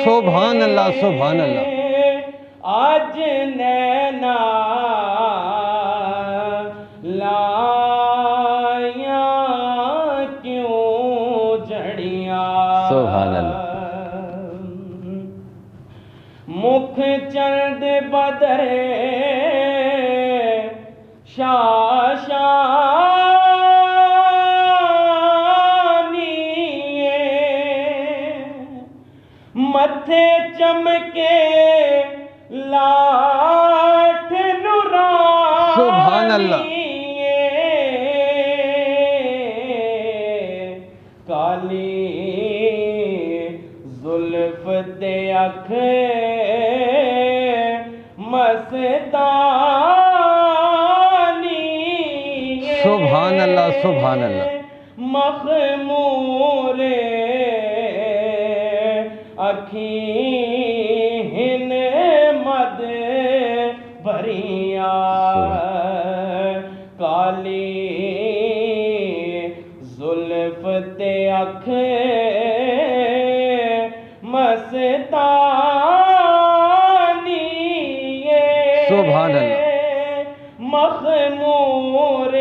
سبحان اللہ سبحان اللہ آج نینا لائیاں کیوں جڑیاں سبحان اللہ مکھ چند بدرے شاشانیے متھے چمکے لاٹھ نورانی سبحان اللہ کالی زلف تے اکھ مستانی سبحان اللہ سبحان اللہ مخمور اکھیں مد بھریاں کالی زلف تے اکھ مستانی سبحان اللہ مخمور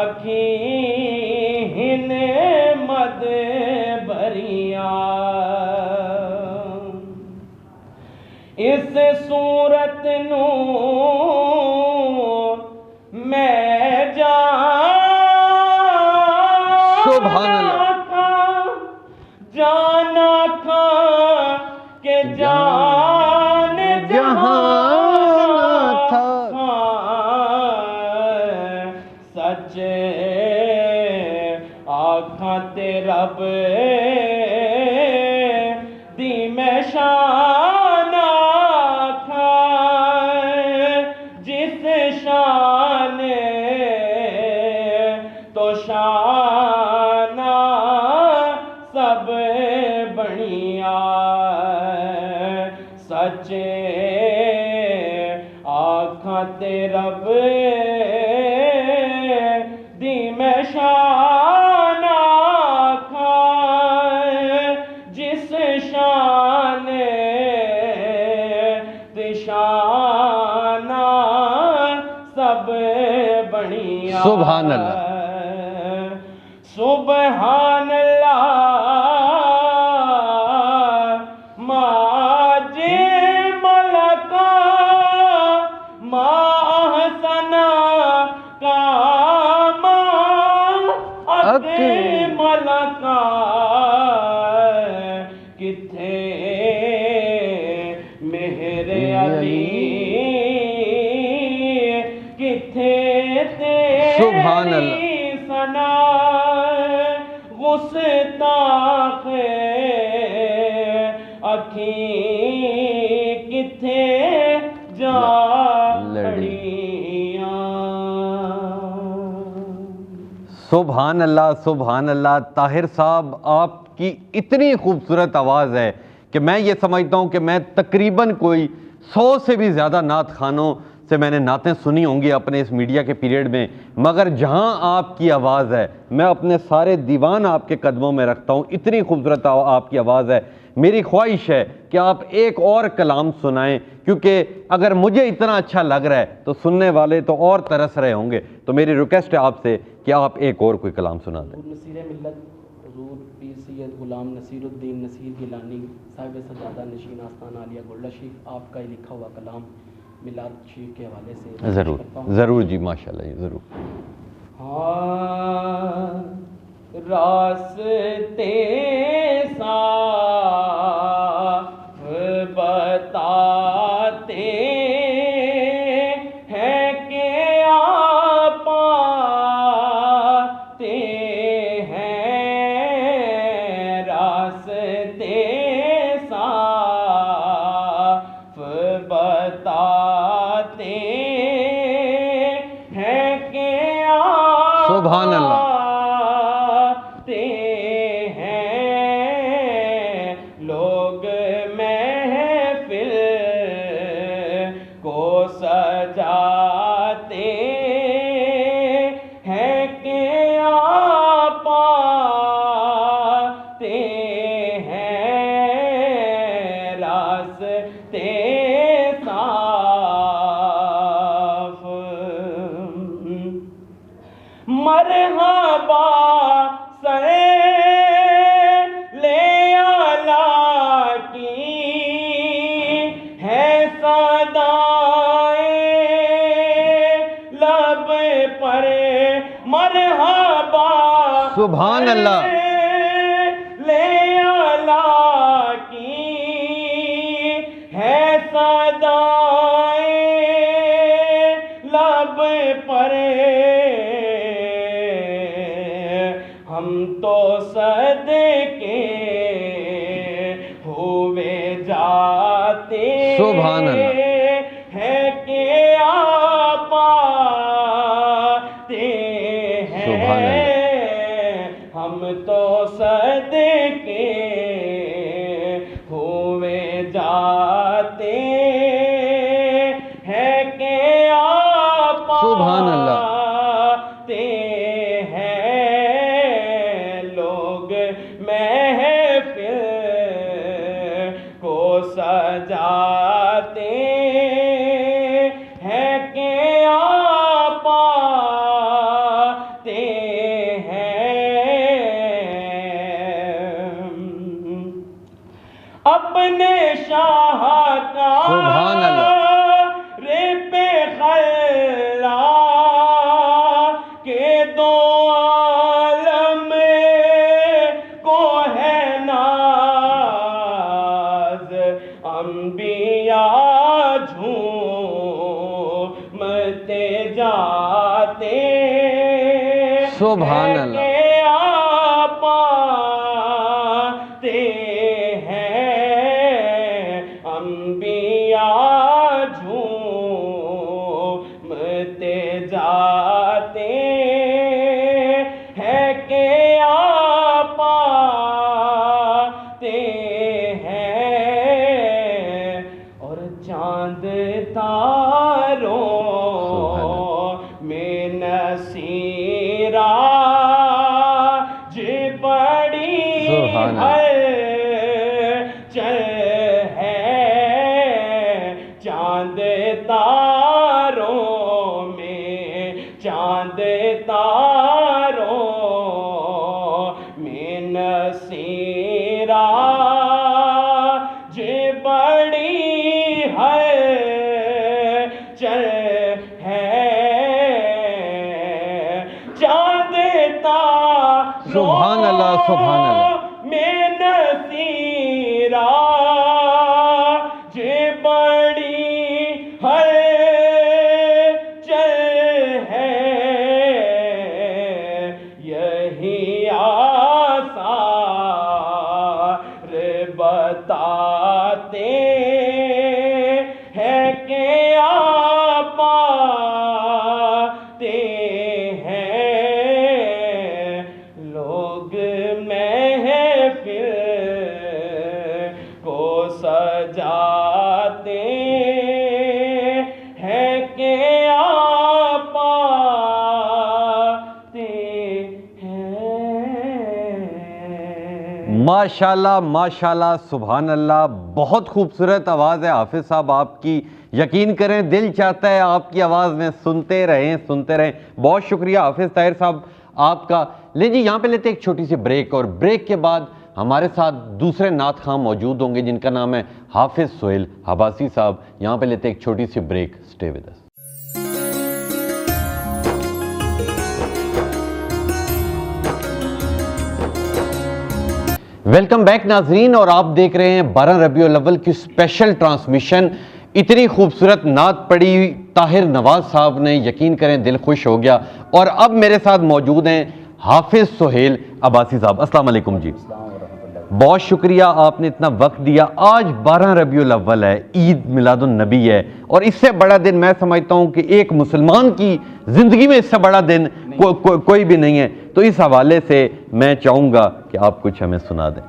اکھیں مد بھریاں اس صورت نو میں سبحان اللہ جانا تھا کہ جان جہاں تھا سچ آنکھاں تے رب دی میں شان آکھاں جس شان تو شان سب بنیاں سچ آنکھاں تے رب دی میں شان آکھاں جس شان تے شان سب بنیاں سبحان اللہ سبحان اللہ ماج ملکا ما احسن کام ملکا کتھے مہر علی کتھے سبحان اللہ سنا گستاخ اکھیں کتھے جا لڑیاں سبحان اللہ سبحان اللہ طاہر صاحب آپ کی اتنی خوبصورت آواز ہے کہ میں یہ سمجھتا ہوں کہ میں تقریباً کوئی 100 سے بھی زیادہ نعت خوانوں سے میں نے نعتیں سنی ہوں گی اپنے اس میڈیا کے پیریڈ میں، مگر جہاں آپ کی آواز ہے میں اپنے سارے دیوان آپ کے قدموں میں رکھتا ہوں، اتنی خوبصورت آپ کی آواز ہے۔ میری خواہش ہے کہ آپ ایک اور کلام سنائیں، کیونکہ اگر مجھے اتنا اچھا لگ رہا ہے تو سننے والے تو اور ترس رہے ہوں گے، تو میری ریکویسٹ ہے آپ سے کہ آپ ایک اور کوئی کلام سنا دیں۔ نصیر ملت حضور پیر سید غلام نصیر الدین نصیر گیلانی صاحب سجادہ نشین آستان عالیہ گولڈا شریف، آپ کا ہی لکھا ہوا کلام میلاد شریف کے حوالے سے ضرور ضرور جی، ماشاءاللہ جی، ضرور۔ ہاں راستے صاف بتاتے ہیں کہ آپ آتے ہیں، راستے صاف بتاتے ہیں کہ سبحان اللہ ہیں سبحان اللہ لے اعلیٰ کی ہے صدائے لب پر ہم تو صدقے ہوئے جاتے سبحان اللہ ہے کہ آپ آتے سبحان اللہ ہیں ہم تو صدقے ہوئے جاتے ہیں کہ آپ سبحان اللہ آتے ہیں لوگ محفل کو سجاتے ہیں کہ آپ آتے ہیں اپنے شاہ کا سبحان اللہ پہ خلا کے دو عالم کو ہے ناز انبیاء جھومتے جاتے سبحان اللہ کہ آپ آتے ہیں انبیاء جھومتے جاتے ہیں کہ آپ آتے ہیں اور چاند تاروں میں نصیرہ بڑی سبحان اللہ چل ہے چاند تاروں میں چاند تاروں میں نصیرہ بڑی ہے چل ہے چاند تاروں سبحان اللہ سبحان اللہ میں نصیرہ بڑی ہے چل ہے یہی آثار بتاتے ہیں کہ آپ آتے ہیں لوگ محفل کو سجاتے ہیں کہ آپ آتے ہیں ماشاءاللہ ماشاءاللہ سبحان اللہ بہت خوبصورت آواز ہے حافظ صاحب آپ کی یقین کریں دل چاہتا ہے آپ کی آواز میں سنتے رہیں بہت شکریہ حافظ طاہر صاحب آپ کا لیں جی یہاں پہ لیتے ایک چھوٹی سی بریک اور بریک کے بعد ہمارے ساتھ دوسرے نعت خواں موجود ہوں گے جن کا نام ہے حافظ سہیل عباسی صاحب یہاں پہ لیتے ایک چھوٹی سی بریک سٹے ود اس ویلکم بیک ناظرین اور آپ دیکھ رہے ہیں 12 ربیع الاول کی اسپیشل ٹرانسمیشن اتنی خوبصورت نعت پڑھی طاہر نواز صاحب نے یقین کریں دل خوش ہو گیا اور اب میرے ساتھ موجود ہیں حافظ سہیل عباسی صاحب السلام علیکم جی بہت شکریہ آپ نے اتنا وقت دیا آج 12 ربیع الاول ہے عید میلاد النبی ہے اور اس سے بڑا دن میں سمجھتا ہوں کہ ایک مسلمان کی زندگی میں اس سے بڑا دن کوئی بھی نہیں ہے تو اس حوالے سے میں چاہوں گا کہ آپ کچھ ہمیں سنا دیں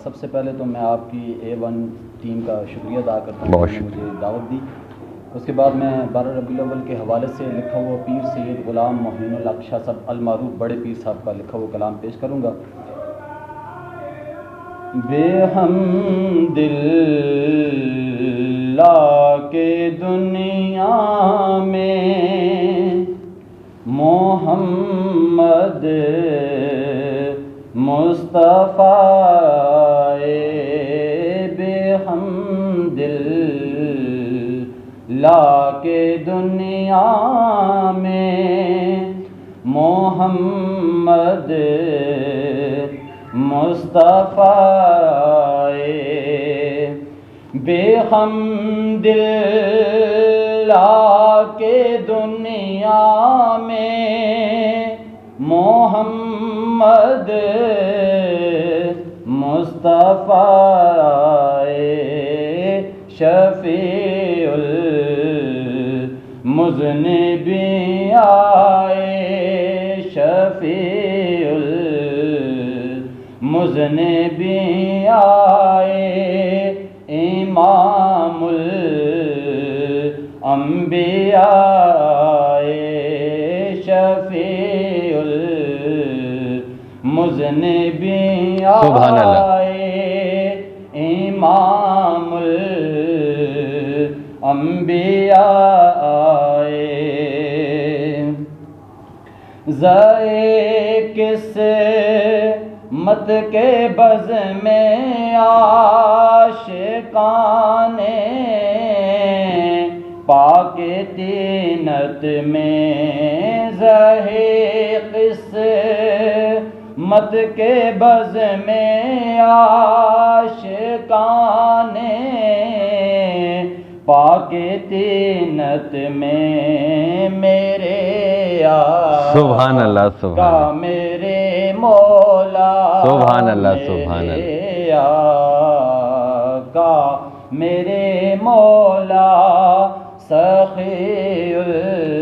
سب سے پہلے تو میں آپ کی A1 ٹیم کا شکریہ ادا کرتا ہوں بہت کہ مجھے دعوت دی اس کے بعد میں 12 ربیع الاول کے حوالے سے لکھا ہوا پیر سید غلام معین الحق شاہ صاحب المعروف بڑے پیر صاحب کا لکھا ہوا کلام پیش کروں گا بے حمد اللہ کے دنیا میں محمد مصطفیٰ بے حمد اللہ کے دنیا میں محمد مصطفیٰ بے حمد اللہ کے دنیا میں محمد مصطفیٰ شفیع المذنبین آئے شفیع المذنبین آئے امام الانبیاء شفیع المذنبین سبحان اللہ امام الانبیاء ذائق سے مت کے بز میں عاشقان پاک تینت میں ذائق سے مت کے بز میں عاشقان پاک تینت میں میرے سبحان اللہ سبحان اللہ میرے مولا سبحان اللہ سبحان اللہ کا میرے مولا سخی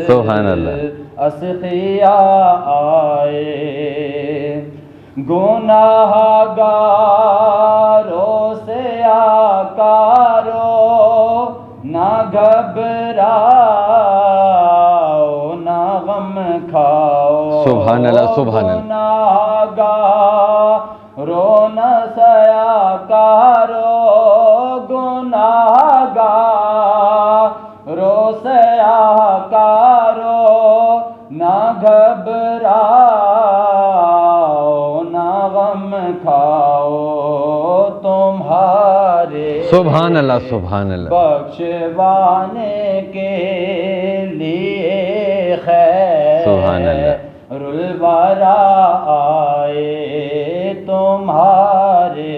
سبحان اللہ اسقیاء آئے گناہ گاروں سے آکارو نہ گھبراؤ نہ غم کھاؤ سبحان اللہ سبحان اللہ گناہ گاروں نہ سیاکارو گناہ گاروں سے آکارو نہ گھبراؤ نہ غم کھاؤ تمہارے سبحان اللہ سبحان اللہ بخشوانے کے لیے خیر سبحان اللہ الورا آئے تمہارے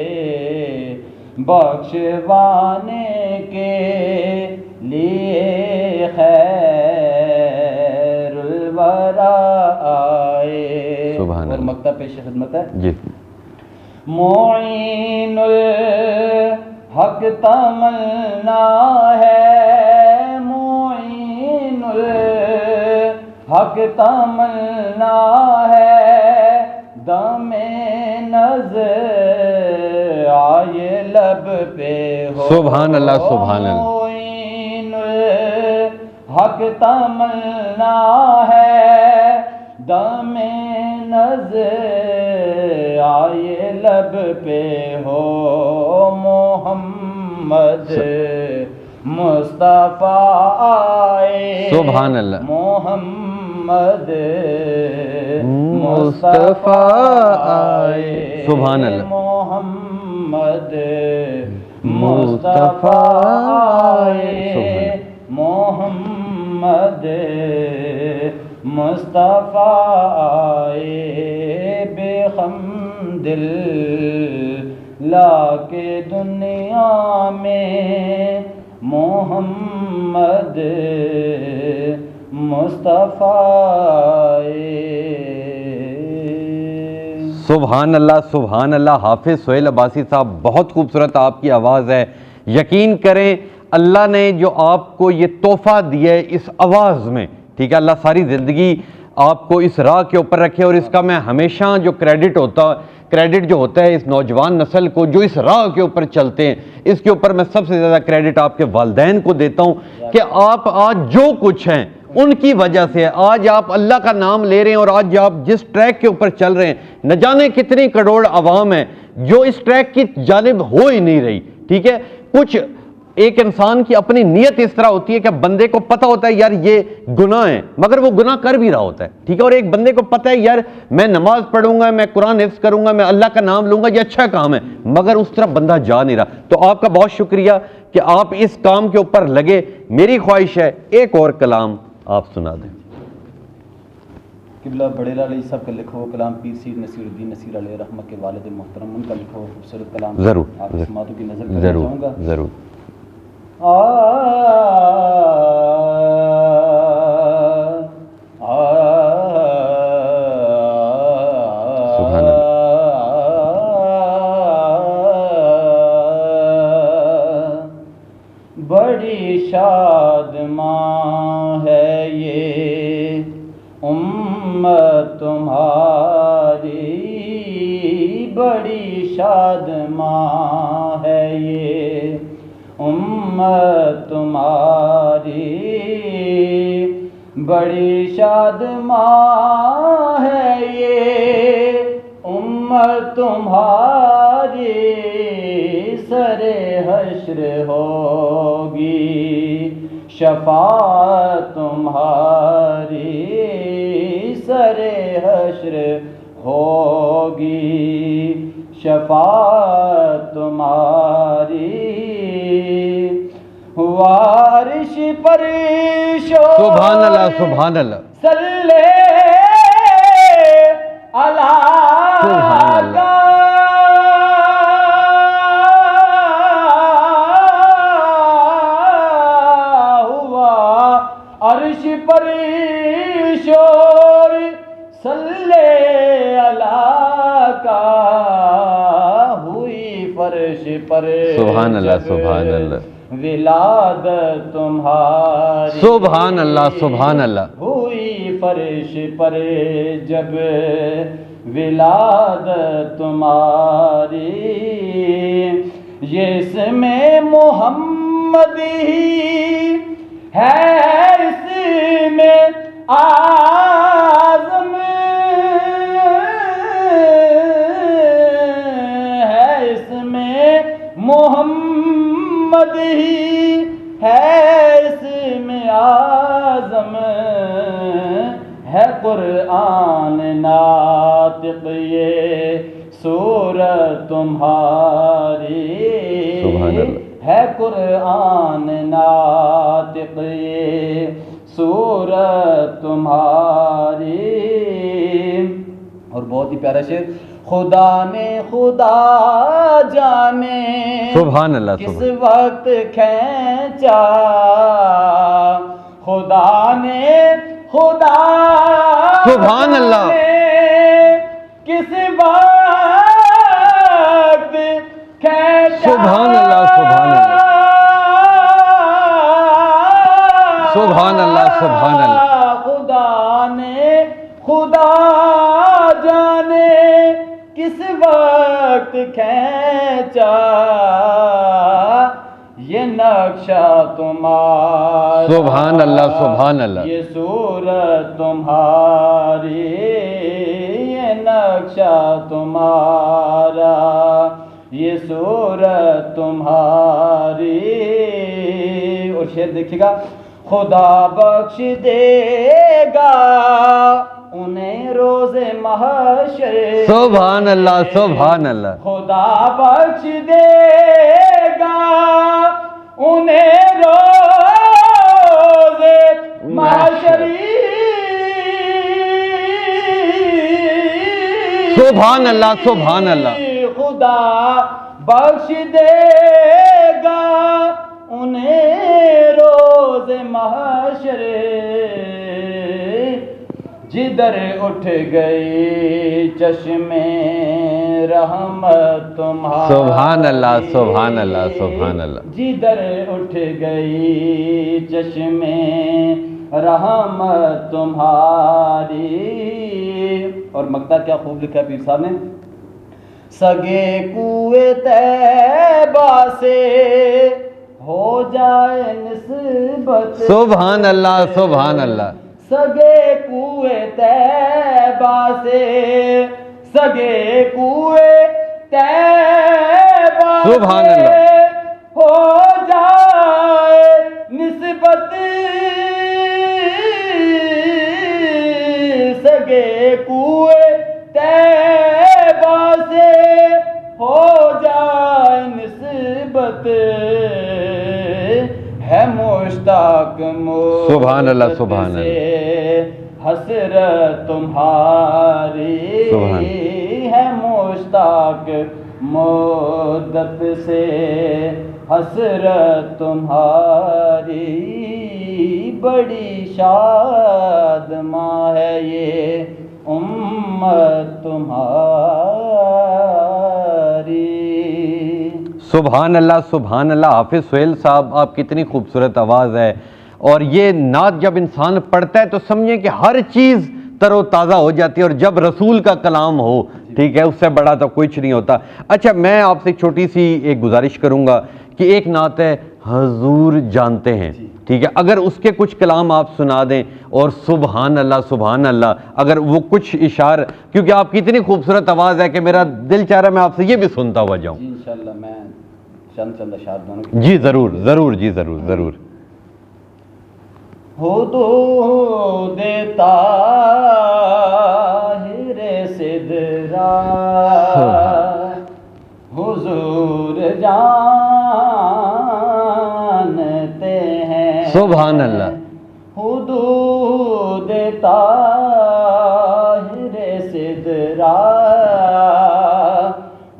بخشوانے کے لیے خیر الورا آئے سبحان اور اللہ مکتب پیش خدمت ہے جی معین الحق تمنا ہے معین الحق تمنا ہے دم نظر آئے لب پہ ہو سبحان اللہ سبحان اللہ معین الحق تمنا ہے دم نظر آئے لب پہ ہو محمد مصطفیٰ آئے سبحان اللہ محمد مصطفیٰ آئے سبحان اللہ محمد مصطفیٰ آئے محمد مصطفیٰ آئے بے حمد اللہ کے دنیا میں محمد مصطفیٰ سبحان اللہ سبحان اللہ حافظ سہیل عباسی صاحب بہت خوبصورت آپ کی آواز ہے یقین کریں اللہ نے جو آپ کو یہ تحفہ دیا ہے اس آواز میں ٹھیک ہے اللہ ساری زندگی آپ کو اس راہ کے اوپر رکھے اور اس کا میں ہمیشہ جو کریڈٹ جو ہوتا ہے اس نوجوان نسل کو جو اس راہ کے اوپر چلتے ہیں اس کے اوپر میں سب سے زیادہ کریڈٹ آپ کے والدین کو دیتا ہوں کہ آپ آج جو کچھ ہیں ان کی وجہ سے آج آپ اللہ کا نام لے رہے ہیں اور آج آپ جس ٹریک کے اوپر چل رہے ہیں نہ جانے کتنی کروڑ عوام ہیں جو اس ٹریک کی جانب ہو ہی نہیں رہی ٹھیک ہے کچھ ایک انسان کی اپنی نیت اس طرح ہوتی ہے کہ بندے کو پتہ ہوتا ہے یار یہ گناہ ہے مگر وہ گناہ کر بھی رہا ہوتا ہے ٹھیک ہے اور ایک بندے کو پتہ ہے یار میں نماز پڑھوں گا میں قرآن حفظ کروں گا میں اللہ کا نام لوں گا یہ اچھا کام ہے مگر اس طرح بندہ جا نہیں رہا تو آپ کا بہت شکریہ کہ آپ اس کام کے اوپر لگے میری خواہش ہے ایک اور کلام آپ سنا دیں قبلہ بڑے لال علیہ صاحب کا لکھا ہوا کلام پیر سید نصیر الدین نصیر علیہ رحمہ کے والد محترم، ان کا لکھا ہوا خوبصورت کلام ضرور آپ کی سماعتوں کی نظر کرنا چاہوں گا۔ ضرور سبحان اللہ۔ بڑی شاد ماں ہے یہ امت تمہاری، بڑی شاد ماں ہے یہ امت تمہاری، بڑی شاد ماں ہے یہ امت تمہاری، سر حشر ہوگی شفاعت تمہاری، سر حشر ہوگی شفاعت تمہاری، وارش پر سبحان اللہ سبحان اللہ صلی سبحان اللہ۔ عرش پر شور صلی اللہ کا، ہوئی فرش پر سبحان اللہ سبحان اللہ ولادت تمہاری، سبحان اللہ سبحان اللہ، ہوئی فرش پر جب ولادت تمہاری، یہ اسم محمد ہی ہے اسم اعظم، ہے اسم محمد ہی ہے اسم اعظم، ہے قرآن ناطق یہ سورت تمہاری، سبحان اللہ، ہے قرآن ناطق یہ سورت تمہاری۔ اور بہت ہی پیارا شعر، خدا نے خدا جانے سبحان اللہ کس وقت کھینچا، خدا نے خدا سبحان اللہ کس وقت کھینچا، سبحان اللہ سبحان اللہ سبحان اللہ سبحان اللہ، خدا نے خدا جانے کس وقت کھینچا، یہ نقشہ تمہارا سبحان اللہ سبحان اللہ، یہ صورت تمہاری، یہ نقشہ تمہارا یہ صورت تمہاری۔ اور شعر دیکھیے گا، خدا بخش دے گا انہیں روز محشر، سبحان اللہ سبحان اللہ، خدا بخش دے گا انہیں روز محشر، سبحان اللہ سبحان اللہ، خدا بخش دے گا انہیں روز محشر، جدھر اٹھ گئی چشم رحمت تمہاری، سبحان اللہ سبحان اللہ سبحان اللہ، جدھر اٹھ گئی چشم رحمت تمہاری۔ اور مقطع کیا خوب لکھا ہے پیر صاحب نے، سگے کوئے طیبہ سے ہو جائے نسبت، سبحان اللہ سبحان اللہ، سگے کوئے طیبہ سے، سگے کوئے طیبہ سبحان سے اللہ، ہو جائے نسبت، سگے کوئے طیبہ سے ہو جائے نسبت، ہے مشتاق سبحان اللہ سبحان سے حسرت تمہاری سبحان ہے مشتاق مدت سے، حسرت تمہاری بڑی شاد ماں ہے یہ امت تمہاری۔ سبحان اللہ سبحان اللہ۔ حافظ سہیل صاحب، آپ کی اتنی خوبصورت آواز ہے، اور یہ نعت جب انسان پڑھتا ہے تو سمجھیں کہ ہر چیز تر و تازہ ہو جاتی ہے، اور جب رسول کا کلام ہو، ٹھیک ہے، اس سے بڑا تو کچھ نہیں ہوتا۔ اچھا، میں آپ سے چھوٹی سی ایک گزارش کروں گا کہ ایک نعت ہے حضور جانتے ہیں، ٹھیک ہے، اگر اس کے کچھ کلام آپ سنا دیں، اور سبحان اللہ اگر وہ کچھ اشعار، کیونکہ آپ کی اتنی خوبصورت آواز ہے کہ میرا دل چاہ رہا ہے میں آپ سے یہ بھی سنتا ہوا جاؤں۔ جی انشاءاللہ میں چند اشعار دونوں کی۔ جی ضرور ضرور، جی ضرور ضرور۔ حدود طاہر سدرا حضور جانتے ہیں، سبحان اللہ۔ حدود طاہر سدرا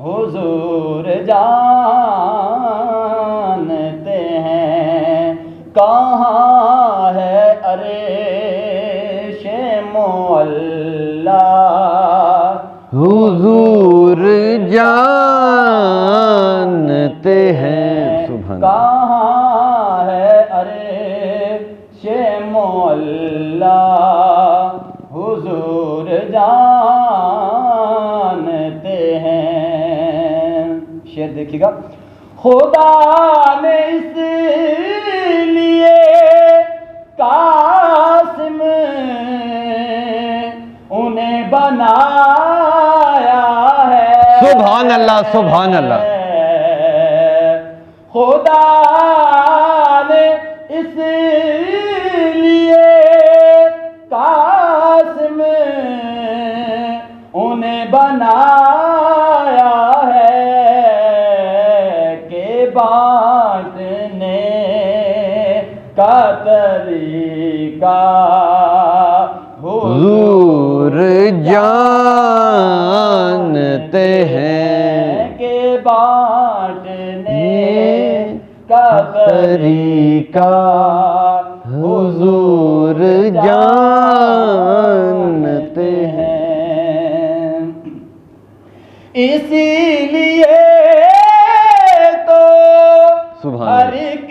حضور جانتے ہیں، کہاں ہے عرش معلا حضور جانتے ہیں، سبحان اللہ۔ کہاں ہے عرش معلا حضور جانتے ہیں۔ شعر دیکھیے گا، خدا نے اس لیے قاسم انہیں بنایا ہے، سبحان اللہ سبحان اللہ۔ خدا نے اس لیے قاسم انہیں بنایا ہے کہ بانٹنے کا طریقہ حضور جانتے ہیں، کہ بانٹنے کا طریقہ حضور جانتے ہیں، اسی لیے تو سبحان ہر اللہ۔ ایک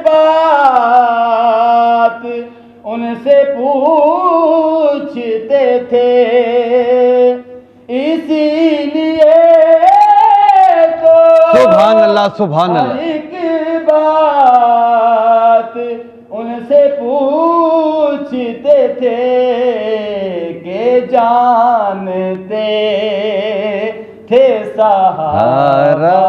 بات ان سے پوچھتے تھے، اسی لیے تو سبحان اللہ سبحان ہر اللہ۔ ایک بات ان سے پوچھتے تھے کہ جانتے تھے سہارا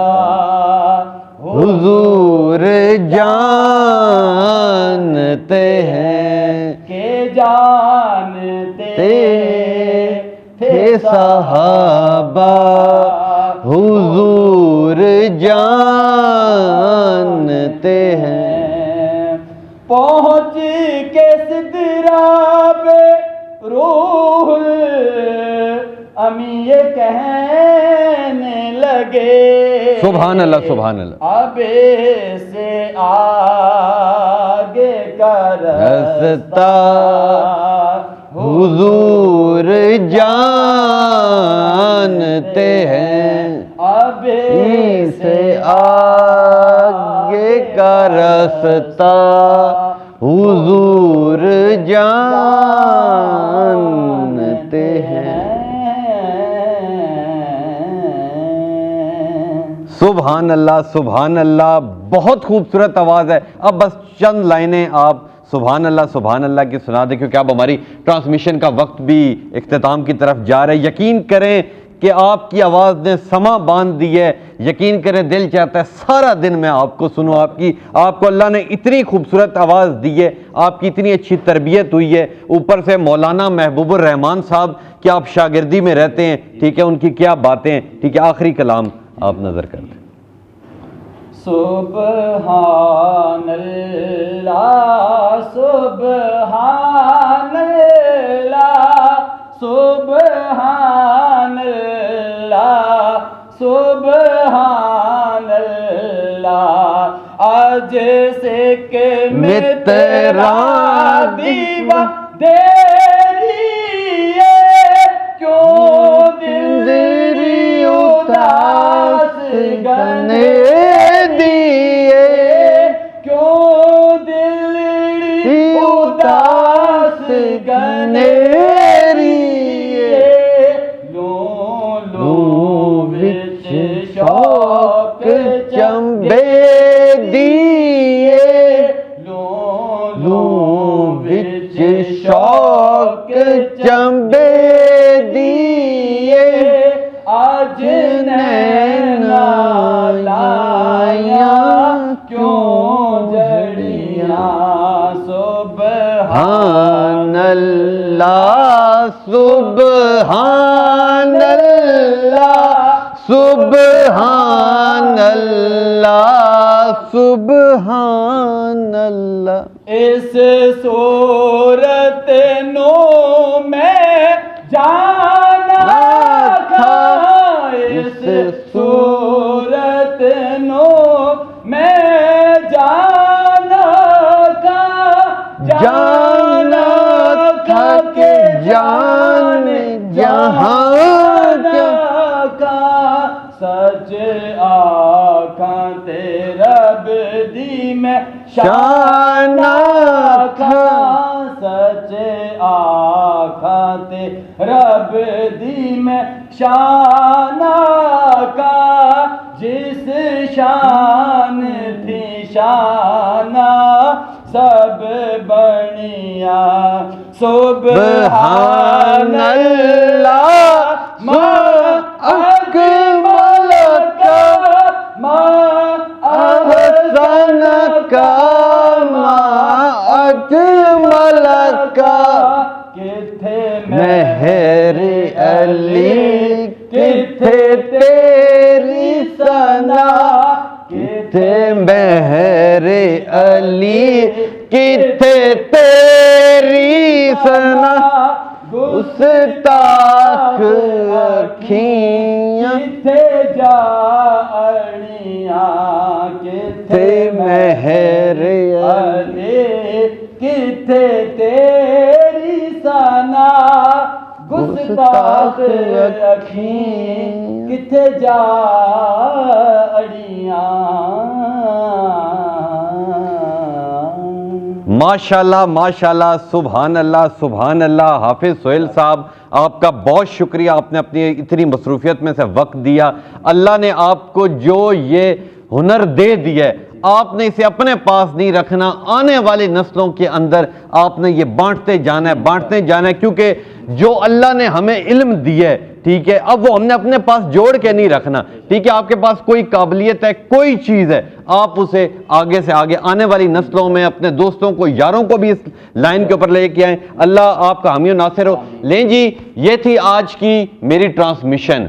حضور جانتے ہیں، کہ جانتے تھے صحابہ حضور جانتے ہیں۔ پہنچ کے سدرا پہ روح امی یہ کہنے لگے، سبحان اللہ سبحان اللہ۔ اب سے آگے کا رستہ حضور جانتے ہیں، اب سے آگے کا رستہ حضور جانتے ہیں۔ سبحان اللہ سبحان اللہ، بہت خوبصورت آواز ہے۔ اب بس چند لائنیں آپ سبحان اللہ کی سنا دیں، کیونکہ اب ہماری ٹرانسمیشن کا وقت بھی اختتام کی طرف جا رہا ہے۔ یقین کریں کہ آپ کی آواز نے سما باندھ دی ہے، یقین کریں دل چاہتا ہے سارا دن میں آپ کو سنوں۔ آپ کو اللہ نے اتنی خوبصورت آواز دی ہے، آپ کی اتنی اچھی تربیت ہوئی ہے، اوپر سے مولانا محبوب الرحمان صاحب کہ آپ شاگردی میں رہتے ہیں، ٹھیک ہے، ان کی کیا باتیں، ٹھیک ہے، آخری کلام آپ نظر کر دیں۔ سبحان اللہ سبحان اللہ سبحان اللہ سبحان اللہ آج سے کہ میں تیرا دیوا دیری کیوں دل اداس گنے دیے کیوں دل اداس گنے شوق چمبے دیے لوں وچ شوق چمبے دیے آج نینا لائیاں کیوں جڑیاں سبحان اللہ سبحان اللہ سبحان اللہ سبحان اللہ اس صورت نو میں جانا تھا اس صورت نو میں جانا تھا جانا تھا کہ جان جہاں سچ آکھاں تے رب دی میں شان آکھاں سچ آکھاں تے رب دی میں شان آکھاں جس شان تھی شان سب بنیا سبحان اللہ اکمل کا ما احسن کا ما اکمل کا کتھے مہر علی کتھے تیری ثنا کتھے مہر علی کتھے تیری ثنا گستاخ اکھیاں کتھے جا اڑیاں کتھے مہر علی کتھے تیری ثنا گستاخ اکھیاں کتھے جا اڑیاں ماشاءاللہ ماشاءاللہ سبحان اللہ سبحان اللہ حافظ سہیل صاحب آپ کا بہت شکریہ آپ نے اپنی اتنی مصروفیت میں سے وقت دیا اللہ نے آپ کو جو یہ ہنر دے دیا ہے آپ نے اسے اپنے پاس نہیں رکھنا آنے والی نسلوں کے اندر آپ نے یہ بانٹتے جانا ہے کیونکہ جو اللہ نے ہمیں علم دیا ہے ٹھیک ہے اب وہ ہم نے اپنے پاس جوڑ کے نہیں رکھنا ٹھیک ہے آپ کے پاس کوئی قابلیت ہے کوئی چیز ہے آپ اسے آگے سے آگے آنے والی نسلوں میں اپنے دوستوں کو یاروں کو بھی اس لائن کے اوپر لے کے آئیں اللہ آپ کا حامی و ناصر ہو لیں جی یہ تھی آج کی میری ٹرانسمیشن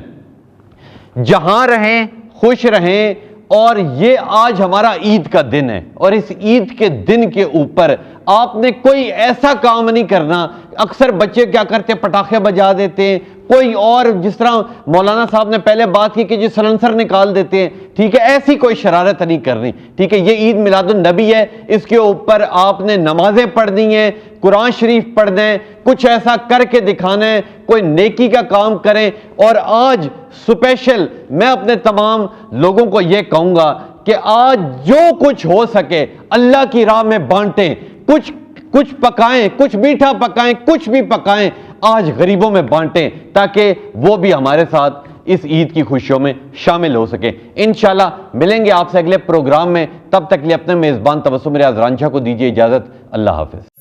جہاں رہیں خوش رہیں اور یہ آج ہمارا عید کا دن ہے اور اس عید کے دن کے اوپر آپ نے کوئی ایسا کام نہیں کرنا اکثر بچے کیا کرتے ہیں پٹاخے بجا دیتے ہیں کوئی اور جس طرح مولانا صاحب نے پہلے بات کی کہ جو سلنسر نکال دیتے ہیں ٹھیک ہے ایسی کوئی شرارت نہیں کرنی ٹھیک ہے یہ عید میلاد النبی ہے اس کے اوپر آپ نے نمازیں پڑھنی ہیں قرآن شریف پڑھ دیں کچھ ایسا کر کے دکھانا ہے کوئی نیکی کا کام کریں اور آج سپیشل میں اپنے تمام لوگوں کو یہ کہوں گا کہ آج جو کچھ ہو سکے اللہ کی راہ میں بانٹیں کچھ پکائیں کچھ میٹھا پکائیں کچھ بھی پکائیں آج غریبوں میں بانٹیں تاکہ وہ بھی ہمارے ساتھ اس عید کی خوشیوں میں شامل ہو سکیں انشاءاللہ ملیں گے آپ سے اگلے پروگرام میں تب تک لیے اپنے میزبان تبسم ریاض رانجھا کو دیجیے اجازت اللہ حافظ